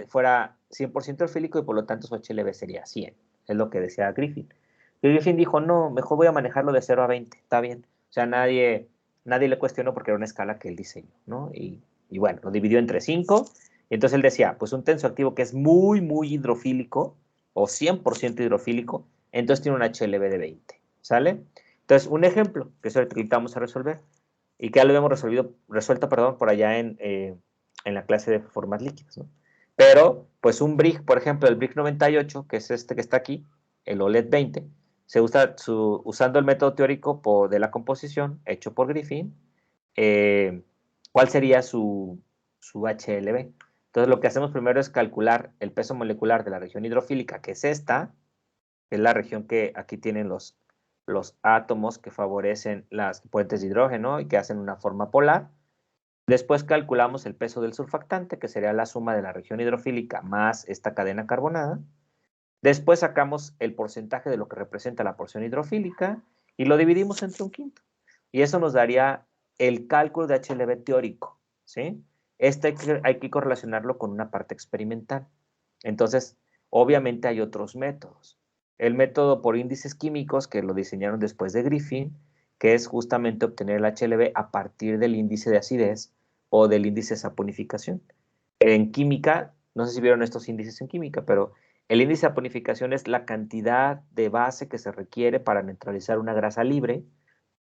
[SPEAKER 1] fuera 100% hidrofílico y por lo tanto su HLB sería 100. Es lo que decía Griffin. Y Griffin dijo, no, mejor voy a manejarlo de 0 a 20, está bien. O sea, nadie le cuestionó porque era una escala que él diseñó, ¿no? Y bueno, lo dividió entre 5. Y entonces él decía, pues un tensoactivo que es muy, muy hidrofílico, o 100% hidrofílico, entonces tiene un HLB de 20, ¿sale? Entonces, un ejemplo, que es el que vamos a resolver, y que ya lo hemos resuelto, por allá en la clase de formas líquidas, ¿no? Pero, pues un brick, por ejemplo, el brick 98, que es este que está aquí, el OLED 20, se usa usando el método teórico de la composición hecho por Griffin, ¿cuál sería su HLB? Entonces, lo que hacemos primero es calcular el peso molecular de la región hidrofílica, que es esta, que es la región que aquí tienen los átomos que favorecen las puentes de hidrógeno y que hacen una forma polar. Después calculamos el peso del surfactante, que sería la suma de la región hidrofílica más esta cadena carbonada. Después sacamos el porcentaje de lo que representa la porción hidrofílica y lo dividimos entre un quinto. Y eso nos daría el cálculo de HLB teórico, ¿sí? Hay que correlacionarlo con una parte experimental. Entonces, obviamente hay otros métodos. El método por índices químicos, que lo diseñaron después de Griffin, que es justamente obtener el HLB a partir del índice de acidez o del índice de saponificación. En química, no sé si vieron estos índices en química, pero el índice de saponificación es la cantidad de base que se requiere para neutralizar una grasa libre,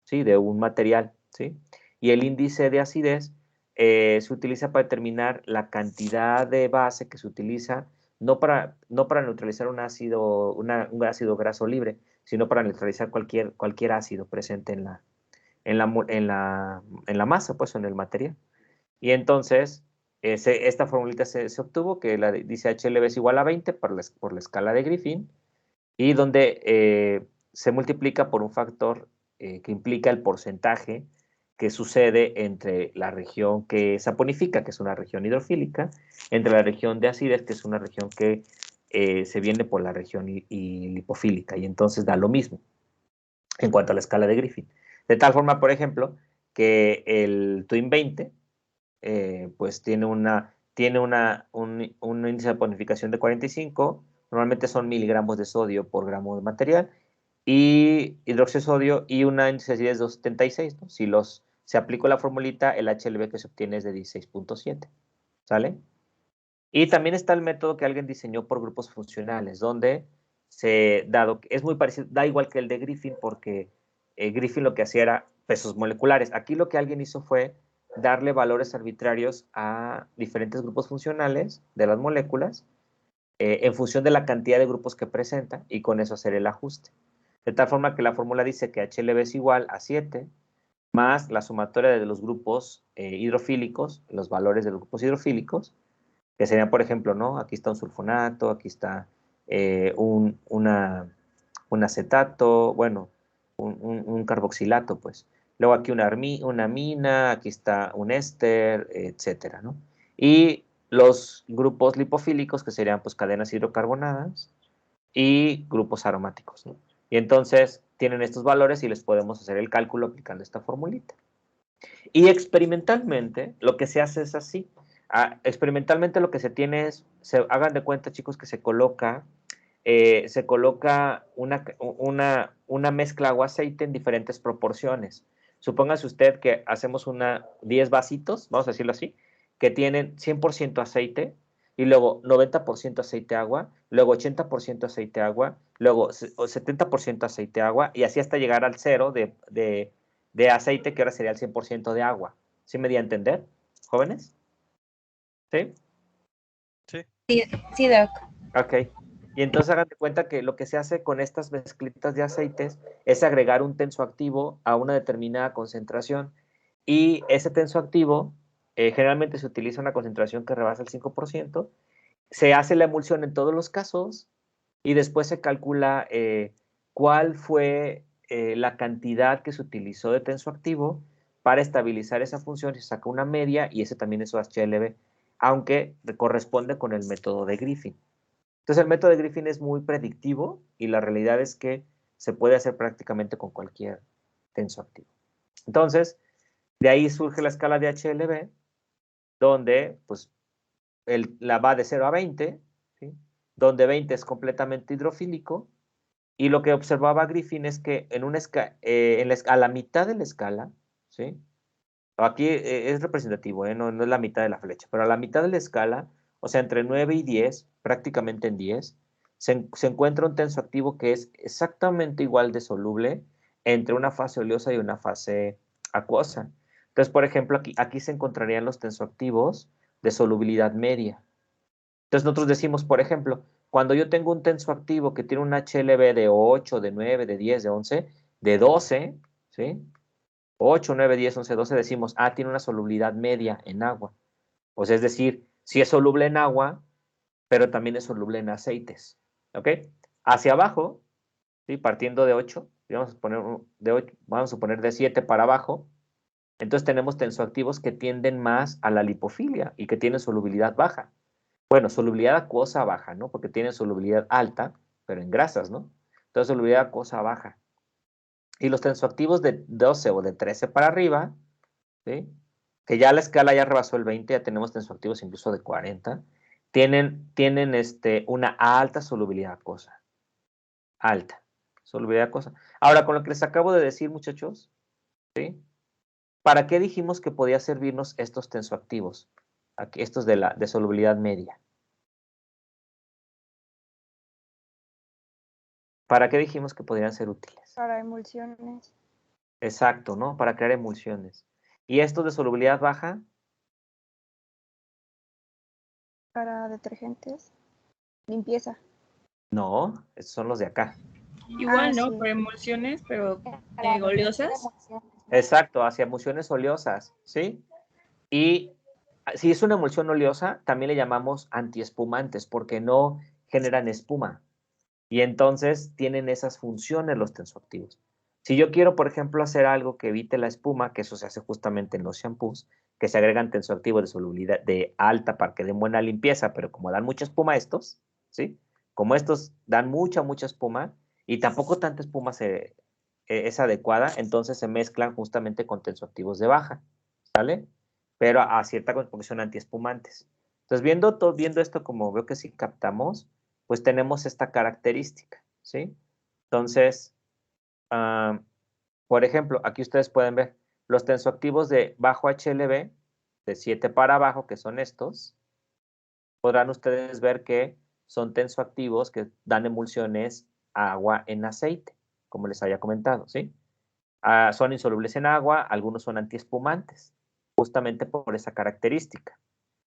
[SPEAKER 1] ¿sí? De un material, ¿sí? Y el índice de acidez se utiliza para determinar la cantidad de base que se utiliza, no para neutralizar un ácido graso libre, sino para neutralizar cualquier ácido presente en la masa, pues, en el material. Y entonces, esta formulita se obtuvo, que dice HLB es igual a 20 por la escala de Griffin, y donde se multiplica por un factor que implica el porcentaje que sucede entre la región que saponifica, que es una región hidrofílica, entre la región de acidez, que es una región que se viene por la región lipofílica, y entonces da lo mismo en cuanto a la escala de Griffin. De tal forma, por ejemplo, que el Twin 20 pues tiene un índice de saponificación de 45, normalmente son miligramos de sodio por gramo de material, y hidróxido de sodio y una índice de acidez de 276, ¿no? Si se aplicó la formulita, el HLB que se obtiene es de 16.7, ¿sale? Y también está el método que alguien diseñó por grupos funcionales, donde dado que es muy parecido, da igual que el de Griffin, porque Griffin lo que hacía era pesos moleculares. Aquí lo que alguien hizo fue darle valores arbitrarios a diferentes grupos funcionales de las moléculas en función de la cantidad de grupos que presenta y con eso hacer el ajuste. De tal forma que la fórmula dice que HLB es igual a 7 más la sumatoria de los grupos hidrofílicos, los valores de los grupos hidrofílicos, que serían, por ejemplo, ¿no? Aquí está un sulfonato, aquí está un acetato, bueno, un carboxilato, pues. Luego aquí una amina, aquí está un éster, etcétera, ¿no? Y los grupos lipofílicos, que serían pues cadenas hidrocarbonadas, y grupos aromáticos, ¿no? Y entonces tienen estos valores y les podemos hacer el cálculo aplicando esta formulita. Y experimentalmente lo que se hace es así. Experimentalmente lo que se tiene es, hagan de cuenta, chicos, que se coloca una mezcla agua-aceite en diferentes proporciones. Supóngase usted que hacemos 10 vasitos, vamos a decirlo así, que tienen 100% aceite, y luego 90% aceite agua, luego 80% aceite agua, luego 70% aceite agua, y así hasta llegar al cero de aceite, que ahora sería el 100% de agua. ¿Sí me di a entender, jóvenes? ¿Sí?
[SPEAKER 2] Sí, sí, Doc.
[SPEAKER 1] Ok. Y entonces hagan de cuenta que lo que se hace con estas mezclitas de aceites es agregar un tensoactivo a una determinada concentración. Y ese tensoactivo generalmente se utiliza una concentración que rebasa el 5%. Se hace la emulsión en todos los casos y después se calcula cuál fue la cantidad que se utilizó de tensoactivo para estabilizar esa función. Se saca una media y ese también es su HLB, aunque corresponde con el método de Griffin. Entonces, el método de Griffin es muy predictivo y la realidad es que se puede hacer prácticamente con cualquier tensoactivo. Entonces, de ahí surge la escala de HLB, donde pues, la va de 0 a 20, ¿sí? Donde 20 es completamente hidrofílico, y lo que observaba Griffin es que a la mitad de la escala, ¿sí? Aquí es representativo, no es la mitad de la flecha, pero a la mitad de la escala, o sea, entre 9 y 10, prácticamente en 10, se encuentra un tensoactivo que es exactamente igual de soluble entre una fase oleosa y una fase acuosa. Entonces, por ejemplo, aquí se encontrarían los tensoactivos de solubilidad media. Entonces, nosotros decimos, por ejemplo, cuando yo tengo un tensoactivo que tiene un HLB de 8, de 9, de 10, de 11, de 12, ¿sí? 8, 9, 10, 11, 12, decimos, ah, tiene una solubilidad media en agua. O sea, es decir, sí es soluble en agua, pero también es soluble en aceites. ¿Ok? Hacia abajo, ¿sí? Partiendo de 8, vamos a poner de 8, vamos a suponer de 7 para abajo, entonces tenemos tensoactivos que tienden más a la lipofilia y que tienen solubilidad baja. Bueno, solubilidad acuosa baja, ¿no? Porque tienen solubilidad alta, pero en grasas, ¿no? Entonces, solubilidad acuosa baja. Y los tensoactivos de 12 o de 13 para arriba, ¿sí? Que ya la escala ya rebasó el 20, ya tenemos tensoactivos incluso de 40, tienen una alta solubilidad acuosa. Alta solubilidad acuosa. Ahora, con lo que les acabo de decir, muchachos, ¿sí? ¿Para qué dijimos que podía servirnos estos tensoactivos? Aquí, estos de solubilidad media. ¿Para qué dijimos que podrían ser útiles?
[SPEAKER 2] Para emulsiones.
[SPEAKER 1] Exacto, ¿no? Para crear emulsiones. ¿Y estos de solubilidad baja?
[SPEAKER 2] Para detergentes. Limpieza.
[SPEAKER 1] No, estos son los de acá.
[SPEAKER 4] Igual, ¿no?
[SPEAKER 2] Sí.
[SPEAKER 4] Para emulsiones, pero
[SPEAKER 2] Para
[SPEAKER 4] oleosas.
[SPEAKER 2] emulsiones.
[SPEAKER 1] Exacto, hacia emulsiones oleosas, ¿sí? Y si es una emulsión oleosa, también le llamamos antiespumantes porque no generan espuma. Y entonces tienen esas funciones los tensoactivos. Si yo quiero, por ejemplo, hacer algo que evite la espuma, que eso se hace justamente en los shampoos, que se agregan tensoactivos de solubilidad de alta para que den buena limpieza, pero como dan mucha espuma estos, ¿sí? Como estos dan mucha espuma y tampoco tanta espuma es adecuada, entonces se mezclan justamente con tensoactivos de baja, ¿sale? Pero a cierta porque son antiespumantes. Entonces, viendo esto como veo que sí captamos, pues tenemos esta característica, ¿sí? Entonces, por ejemplo, aquí ustedes pueden ver los tensoactivos de bajo HLB, de 7 para abajo, que son estos, podrán ustedes ver que son tensoactivos que dan emulsiones a agua en aceite, como les había comentado, ¿sí? Son insolubles en agua, algunos son antiespumantes, justamente por esa característica.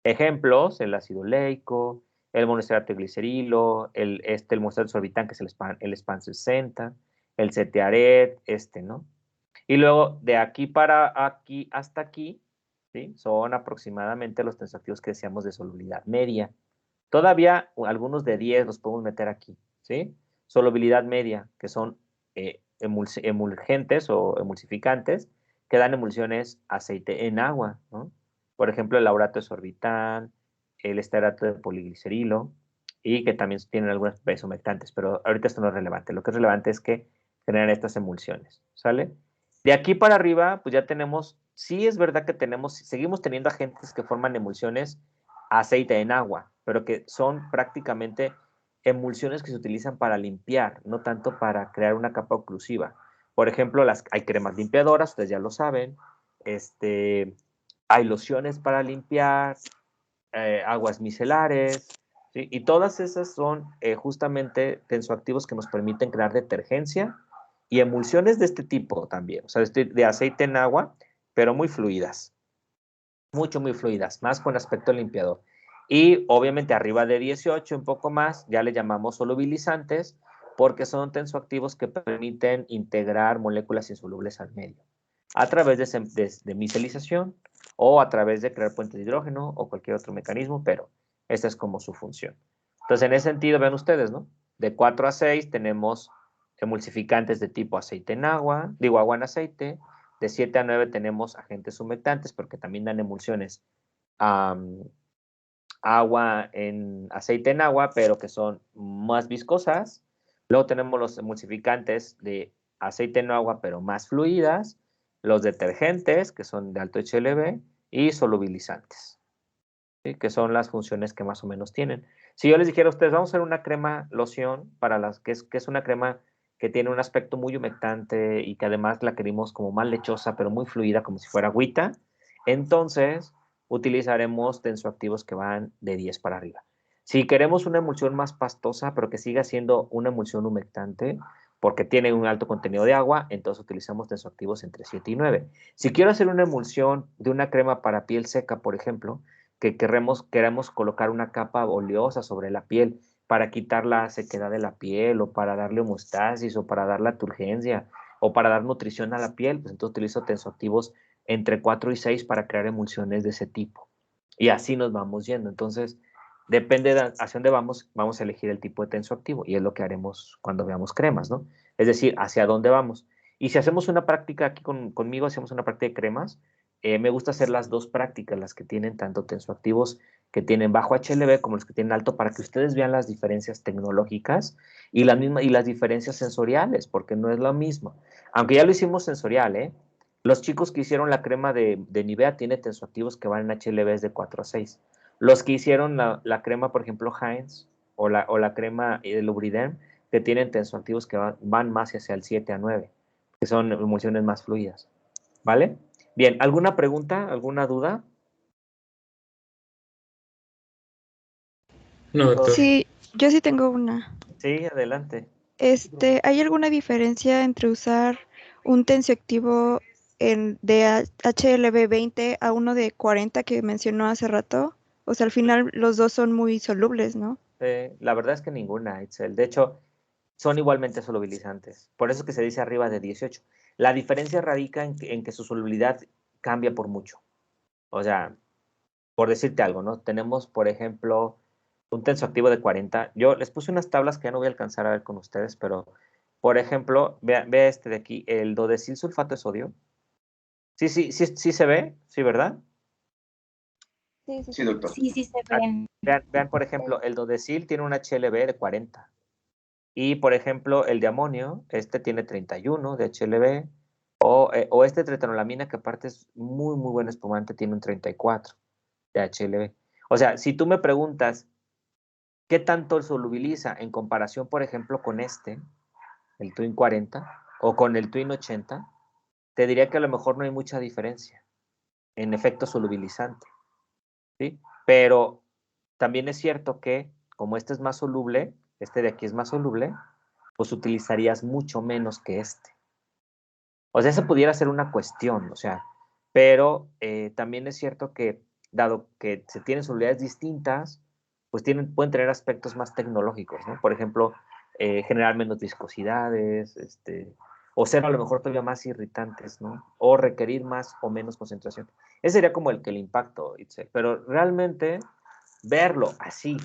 [SPEAKER 1] Ejemplos, el ácido leico, el monohidrato de glicerilo, el monohidrato sorbitan, que es el SPAN 60, el cetiaret, ¿no? Y luego, de aquí para aquí hasta aquí, ¿sí? Son aproximadamente los tensoactivos que decíamos de solubilidad media. Todavía algunos de 10 los podemos meter aquí, ¿sí? Solubilidad media, que son emulgentes o emulsificantes, que dan emulsiones aceite en agua, ¿no? Por ejemplo, el laurato de sorbitan, el esterato de poliglicerilo, y que también tienen algunas humectantes, pero ahorita esto no es relevante. Lo que es relevante es que generan estas emulsiones, ¿sale? De aquí para arriba, pues ya tenemos, sí es verdad que seguimos teniendo agentes que forman emulsiones aceite en agua, pero que son prácticamente emulsiones que se utilizan para limpiar, no tanto para crear una capa oclusiva. Por ejemplo, hay cremas limpiadoras, ustedes ya lo saben, hay lociones para limpiar, aguas micelares, ¿sí? Y todas esas son justamente tensoactivos que nos permiten crear detergencia y emulsiones de este tipo también, o sea, de aceite en agua, pero muy fluidas, muy fluidas, más con aspecto limpiador. Y obviamente arriba de 18, un poco más, ya le llamamos solubilizantes, porque son tensoactivos que permiten integrar moléculas insolubles al medio, a través de micelización o a través de crear puentes de hidrógeno o cualquier otro mecanismo, pero esta es como su función. Entonces, en ese sentido, ven ustedes, ¿no? De 4 a 6 tenemos emulsificantes de tipo aceite en agua, digo agua en aceite. De 7 a 9 tenemos agentes humectantes porque también dan emulsiones agua en aceite en agua, pero que son más viscosas. Luego tenemos los emulsificantes de aceite en agua, pero más fluidas. Los detergentes, que son de alto HLB, y solubilizantes, ¿sí? Que son las funciones que más o menos tienen. Si yo les dijera a ustedes, vamos a hacer una crema loción para que es una crema que tiene un aspecto muy humectante y que además la queremos como más lechosa, pero muy fluida, como si fuera agüita, entonces utilizaremos tensoactivos que van de 10 para arriba. Si queremos una emulsión más pastosa, pero que siga siendo una emulsión humectante, porque tiene un alto contenido de agua, entonces utilizamos tensoactivos entre 7 y 9. Si quiero hacer una emulsión de una crema para piel seca, por ejemplo, que queremos colocar una capa oleosa sobre la piel para quitar la sequedad de la piel o para darle homeostasis o para dar la turgencia o para dar nutrición a la piel, pues entonces utilizo tensoactivos entre 4 y 6 para crear emulsiones de ese tipo. Y así nos vamos yendo. Entonces, depende de hacia dónde vamos, vamos a elegir el tipo de tensoactivo y es lo que haremos cuando veamos cremas, ¿no? Es decir, hacia dónde vamos. Y si hacemos una práctica aquí conmigo, hacemos una práctica de cremas, me gusta hacer las dos prácticas, las que tienen tanto tensoactivos que tienen bajo HLB como los que tienen alto, para que ustedes vean las diferencias tecnológicas y las diferencias sensoriales, porque no es lo mismo. Aunque ya lo hicimos sensorial, ¿eh? Los chicos que hicieron la crema de Nivea tienen tensoactivos que van en HLBs de 4 a 6. Los que hicieron la crema, por ejemplo, Heinz o la crema de Lubriderm, que tienen tensoactivos que van más hacia el 7 a 9, que son emulsiones más fluidas. ¿Vale? Bien, ¿alguna pregunta? ¿Alguna duda?
[SPEAKER 3] No, doctor.
[SPEAKER 2] Sí, yo sí tengo una.
[SPEAKER 1] Sí, adelante.
[SPEAKER 2] ¿Hay alguna diferencia entre usar un tensioactivo de HLB 20 a uno de 40 que mencionó hace rato? O sea, al final los dos son muy solubles, ¿no?
[SPEAKER 1] La verdad es que ninguna, Itzel. De hecho, son igualmente solubilizantes. Por eso es que se dice arriba de 18. La diferencia radica en que su solubilidad cambia por mucho. O sea, por decirte algo, ¿no? Tenemos, por ejemplo, un tensoactivo de 40. Yo les puse unas tablas que ya no voy a alcanzar a ver con ustedes, pero, por ejemplo, vea este de aquí, el dodecil sulfato de sodio. Sí, sí, sí, sí se ve, sí, ¿verdad?
[SPEAKER 2] Sí, sí,
[SPEAKER 5] Sí,
[SPEAKER 2] sí.
[SPEAKER 5] doctor.
[SPEAKER 4] Sí, sí se
[SPEAKER 1] Ah,
[SPEAKER 4] ven.
[SPEAKER 1] vean, por ejemplo, el dodecil tiene un HLB de 40. Y, por ejemplo, el de amonio, este tiene 31 de HLB. O este tretonolamina, que aparte es muy, muy buen espumante, tiene un 34 de HLB. O sea, si tú me preguntas qué tanto solubiliza en comparación, por ejemplo, con este, el Twin 40, o con el Twin 80, te diría que a lo mejor no hay mucha diferencia en efecto solubilizante, ¿sí? Pero también es cierto que, como este es más soluble, este de aquí es más soluble, pues utilizarías mucho menos que este. O sea, esa pudiera ser una cuestión, o sea, pero también es cierto que, dado que se tienen solubilidades distintas, pues pueden tener aspectos más tecnológicos, ¿no? Por ejemplo, generar menos viscosidades, o ser a lo mejor todavía más irritantes, ¿no? O requerir más o menos concentración. Ese sería como el impacto, Itzel. Pero realmente verlo así,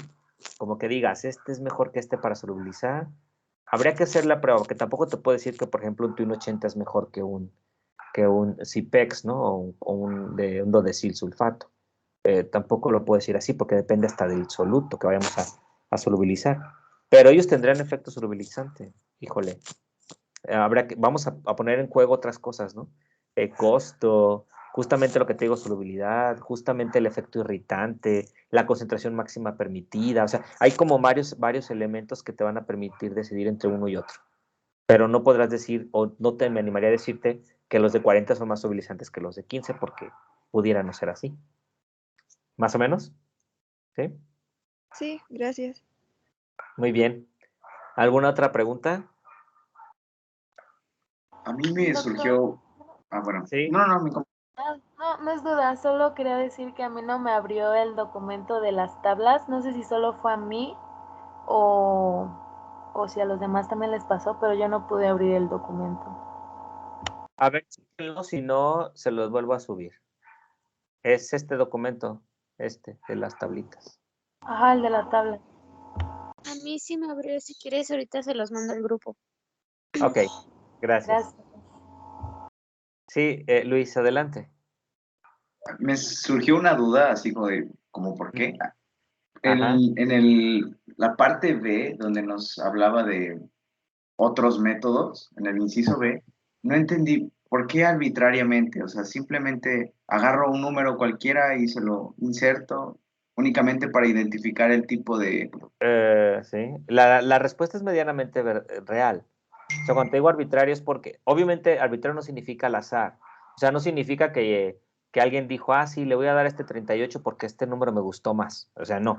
[SPEAKER 1] como que digas, este es mejor que este para solubilizar, habría que hacer la prueba, porque tampoco te puedo decir que, por ejemplo, un Twin 80 es mejor que un Cipex, ¿no? Un Dodecil sulfato. Tampoco lo puedo decir así, porque depende hasta del soluto que vayamos a solubilizar. Pero ellos tendrán efecto solubilizante. Híjole, vamos a poner en juego otras cosas, ¿no? Costo, justamente lo que te digo, solubilidad, justamente el efecto irritante, la concentración máxima permitida, o sea, hay como varios elementos que te van a permitir decidir entre uno y otro, pero no podrás decir, o no me animaría a decirte que los de 40 son más solubilizantes que los de 15 porque pudiera no ser así. ¿Más o menos? ¿Sí?
[SPEAKER 2] Sí, gracias.
[SPEAKER 1] Muy bien. ¿Alguna otra pregunta?
[SPEAKER 5] A mí me
[SPEAKER 6] Doctor.
[SPEAKER 5] surgió. Ah, bueno.
[SPEAKER 1] Sí.
[SPEAKER 6] No es duda, solo quería decir que a mí no me abrió el documento de las tablas. No sé si solo fue a mí o, o si a los demás también les pasó, pero yo no pude abrir el documento.
[SPEAKER 1] A ver, si no, se los vuelvo a subir. Es este documento, de las tablitas.
[SPEAKER 6] Ajá, el de la tabla.
[SPEAKER 7] A mí sí me abrió, si quieres ahorita se los mando al grupo.
[SPEAKER 1] Ok, gracias.
[SPEAKER 6] Gracias.
[SPEAKER 1] Sí, Luis, adelante.
[SPEAKER 5] Me surgió una duda, así como de, ¿cómo por qué?
[SPEAKER 1] Ajá.
[SPEAKER 5] La parte B, donde nos hablaba de otros métodos, en el inciso B, no entendí por qué arbitrariamente, o sea, simplemente agarro un número cualquiera y se lo inserto únicamente para identificar el tipo de...
[SPEAKER 1] Sí, la respuesta es medianamente real. O sea, cuando te digo arbitrario es porque, obviamente, arbitrario no significa al azar. O sea, no significa que alguien dijo, ah, sí, le voy a dar este 38 porque este número me gustó más. O sea, no.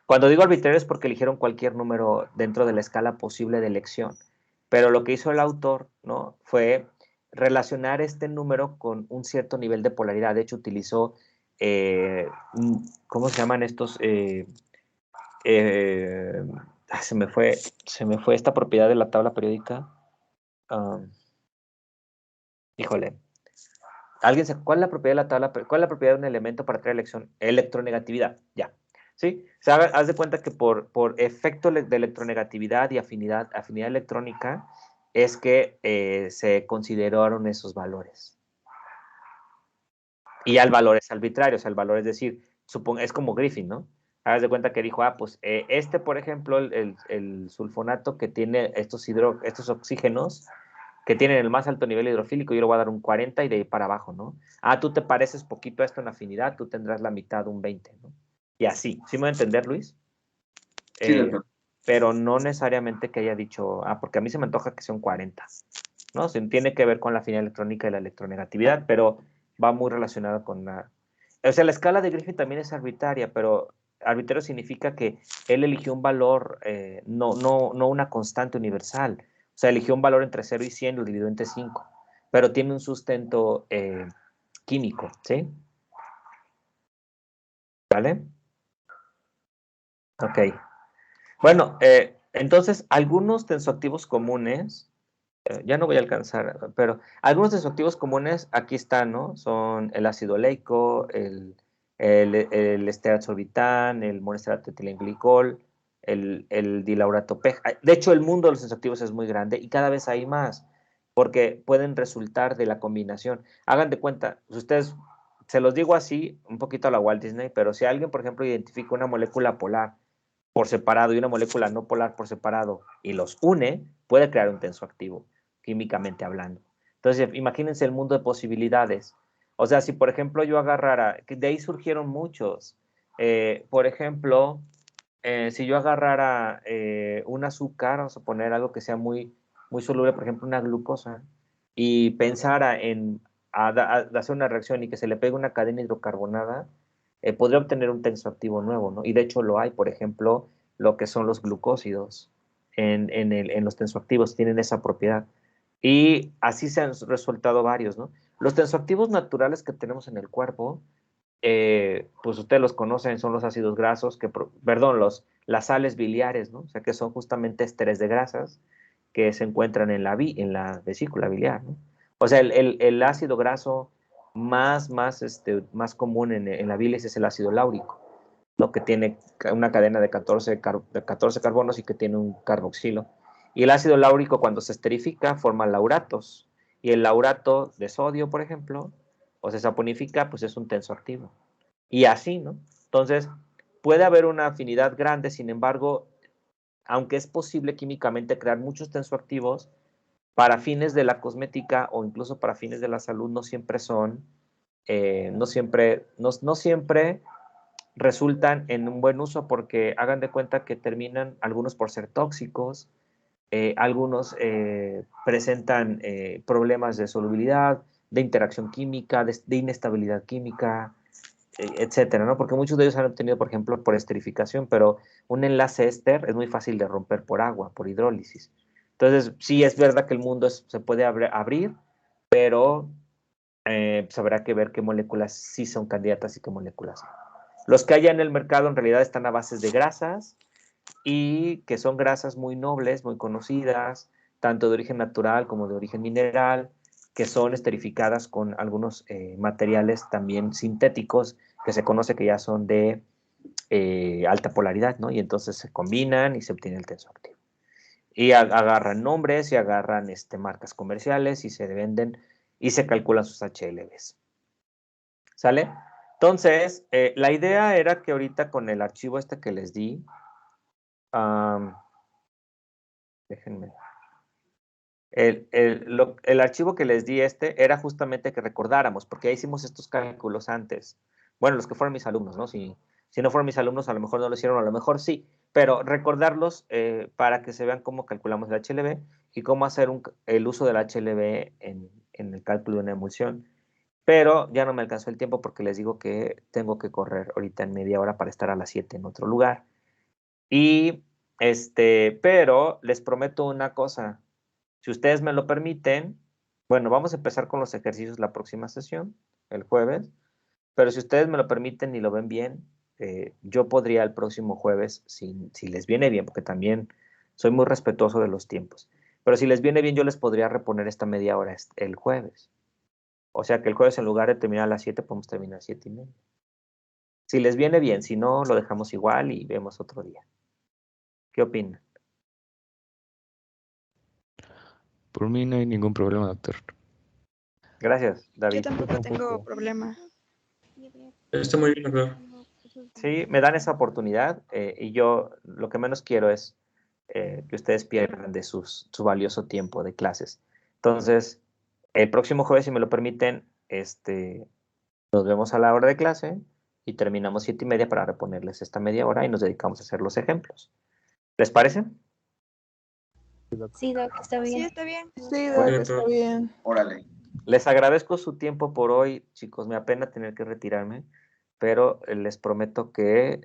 [SPEAKER 1] Cuando digo arbitrario es porque eligieron cualquier número dentro de la escala posible de elección. Pero lo que hizo el autor, ¿no? Fue relacionar este número con un cierto nivel de polaridad. De hecho, utilizó, ¿cómo se llaman estos? Eh, se me fue esta propiedad de la tabla periódica. Híjole. ¿Cuál es la propiedad de la tabla? ¿Cuál es la propiedad de un elemento para traer electronegatividad? Ya. ¿Sí? O sea, haz de cuenta que por efecto de electronegatividad y afinidad electrónica es que se consideraron esos valores. Y ya el valor es arbitrario, o sea, el valor es decir, es como Griffin, ¿no? Haz de cuenta que dijo, pues por ejemplo, el sulfonato que tiene estos oxígenos, que tienen el más alto nivel hidrofílico, yo le voy a dar un 40 y de ahí para abajo, ¿no? Tú te pareces poquito a esto en afinidad, tú tendrás la mitad, un 20, ¿no? Y así, ¿sí me voy a entender, Luis?
[SPEAKER 5] Sí, doctor.
[SPEAKER 1] Pero no necesariamente que haya dicho, porque a mí se me antoja que sea un 40, ¿no? Tiene que ver con la afinidad electrónica y la electronegatividad, pero va muy relacionado con la... O sea, la escala de Griffin también es arbitraria, pero arbitrario significa que él eligió un valor, no una constante universal. O sea, eligió un valor entre 0 y 100 y lo dividió entre 5, pero tiene un sustento químico, ¿sí? ¿Vale? Ok. Bueno, entonces, algunos tensoactivos comunes, ya no voy a alcanzar, pero algunos tensoactivos comunes aquí están, ¿no? Son el ácido oleico, el estearosorbitan, el monoesterato etilenglicol, el dilaurato PEG. De hecho, el mundo de los tensoactivos es muy grande y cada vez hay más, porque pueden resultar de la combinación. Hagan de cuenta, ustedes, se los digo así, un poquito a la Walt Disney, pero si alguien, por ejemplo, identifica una molécula polar por separado y una molécula no polar por separado y los une, puede crear un tensoactivo, químicamente hablando. Entonces, imagínense el mundo de posibilidades. O sea, si por ejemplo yo agarrara, que de ahí surgieron muchos, por ejemplo, si yo agarrara un azúcar, vamos a poner algo que sea muy, muy soluble, por ejemplo, una glucosa, y pensara en hacer una reacción y que se le pegue una cadena hidrocarbonada, podría obtener un tensoactivo nuevo, ¿no? Y de hecho lo hay, por ejemplo, lo que son los glucósidos en los tensoactivos, tienen esa propiedad. Y así se han resultado varios, ¿no? Los tensoactivos naturales que tenemos en el cuerpo, pues ustedes los conocen, son los ácidos grasos, perdón, las sales biliares, ¿no? O sea, que son justamente ésteres de grasas que se encuentran en la vesícula biliar, ¿no? O sea, el ácido graso más común en la bilis es el ácido láurico, ¿no? Que tiene una cadena de 14 carbonos y que tiene un carboxilo. Y el ácido láurico, cuando se esterifica, forma lauratos. Y el laurato de sodio, por ejemplo, o se saponifica, pues es un tensoactivo. Y así, ¿no? Entonces, puede haber una afinidad grande, sin embargo, aunque es posible químicamente crear muchos tensoactivos, para fines de la cosmética o incluso para fines de la salud no siempre son, no siempre resultan en un buen uso porque hagan de cuenta que terminan algunos por ser tóxicos, algunos presentan problemas de solubilidad, de interacción química, de inestabilidad química, etcétera, ¿no? Porque muchos de ellos han obtenido, por ejemplo, por esterificación, pero un enlace éster es muy fácil de romper por agua, por hidrólisis. Entonces, sí es verdad que el mundo se puede abrir, pero pues habrá que ver qué moléculas sí son candidatas y qué moléculas no. Los que hay en el mercado en realidad están a bases de grasas y que son grasas muy nobles, muy conocidas, tanto de origen natural como de origen mineral, que son esterificadas con algunos materiales también sintéticos que se conoce que ya son de alta polaridad, ¿no? Y entonces se combinan y se obtiene el tensoactivo. Y agarran nombres y agarran marcas comerciales y se venden y se calculan sus HLBs. ¿Sale? Entonces, la idea era que ahorita con el archivo que les di, déjenme. El archivo que les di era justamente que recordáramos, porque ya hicimos estos cálculos antes. Bueno, los que fueron mis alumnos, ¿no? Si no fueron mis alumnos, a lo mejor no lo hicieron, a lo mejor sí, pero recordarlos para que se vean cómo calculamos el HLB y cómo hacer el uso del HLB en el cálculo de una emulsión. Pero ya no me alcanzó el tiempo porque les digo que tengo que correr ahorita en media hora para estar a las 7 en otro lugar. Y, pero les prometo una cosa. Si ustedes me lo permiten, bueno, vamos a empezar con los ejercicios la próxima sesión, el jueves, pero si ustedes me lo permiten y lo ven bien, yo podría el próximo jueves, si les viene bien, porque también soy muy respetuoso de los tiempos, pero si les viene bien, yo les podría reponer esta media hora el jueves. O sea que el jueves en lugar de terminar a las 7, podemos terminar a las 7:30. Si les viene bien, si no, lo dejamos igual y vemos otro día. ¿Qué opinan?
[SPEAKER 8] Por mí no hay ningún problema, doctor.
[SPEAKER 1] Gracias,
[SPEAKER 2] Yo
[SPEAKER 1] David.
[SPEAKER 2] tampoco tengo problema.
[SPEAKER 3] Está muy bien, doctor.
[SPEAKER 1] Sí, me dan esa oportunidad y yo lo que menos quiero es que ustedes pierdan de su valioso tiempo de clases. Entonces, el próximo jueves, si me lo permiten, nos vemos a la hora de clase y terminamos 7:30 para reponerles esta media hora y nos dedicamos a hacer los ejemplos. ¿Les parece?
[SPEAKER 7] Sí, Doc, está
[SPEAKER 2] Sí,
[SPEAKER 7] bien.
[SPEAKER 2] está bien.
[SPEAKER 9] Sí,
[SPEAKER 1] Bueno,
[SPEAKER 9] Doc, está bien.
[SPEAKER 5] Órale.
[SPEAKER 1] Les agradezco su tiempo por hoy, chicos. Me apena tener que retirarme, pero les prometo que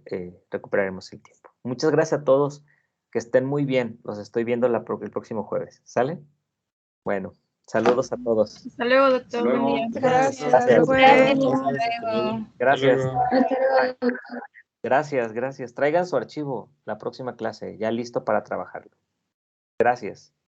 [SPEAKER 1] recuperaremos el tiempo. Muchas gracias a todos. Que estén muy bien. Los estoy viendo el próximo jueves. ¿Sale? Bueno, saludos a todos.
[SPEAKER 4] Hasta luego,
[SPEAKER 5] Hasta
[SPEAKER 4] doctor. Buen
[SPEAKER 5] luego.
[SPEAKER 4] día.
[SPEAKER 9] Gracias.
[SPEAKER 1] Gracias.
[SPEAKER 2] Fue-
[SPEAKER 1] Gracias.
[SPEAKER 3] Hasta luego.
[SPEAKER 1] Gracias. Traigan su archivo la próxima clase, ya listo para trabajarlo. Gracias.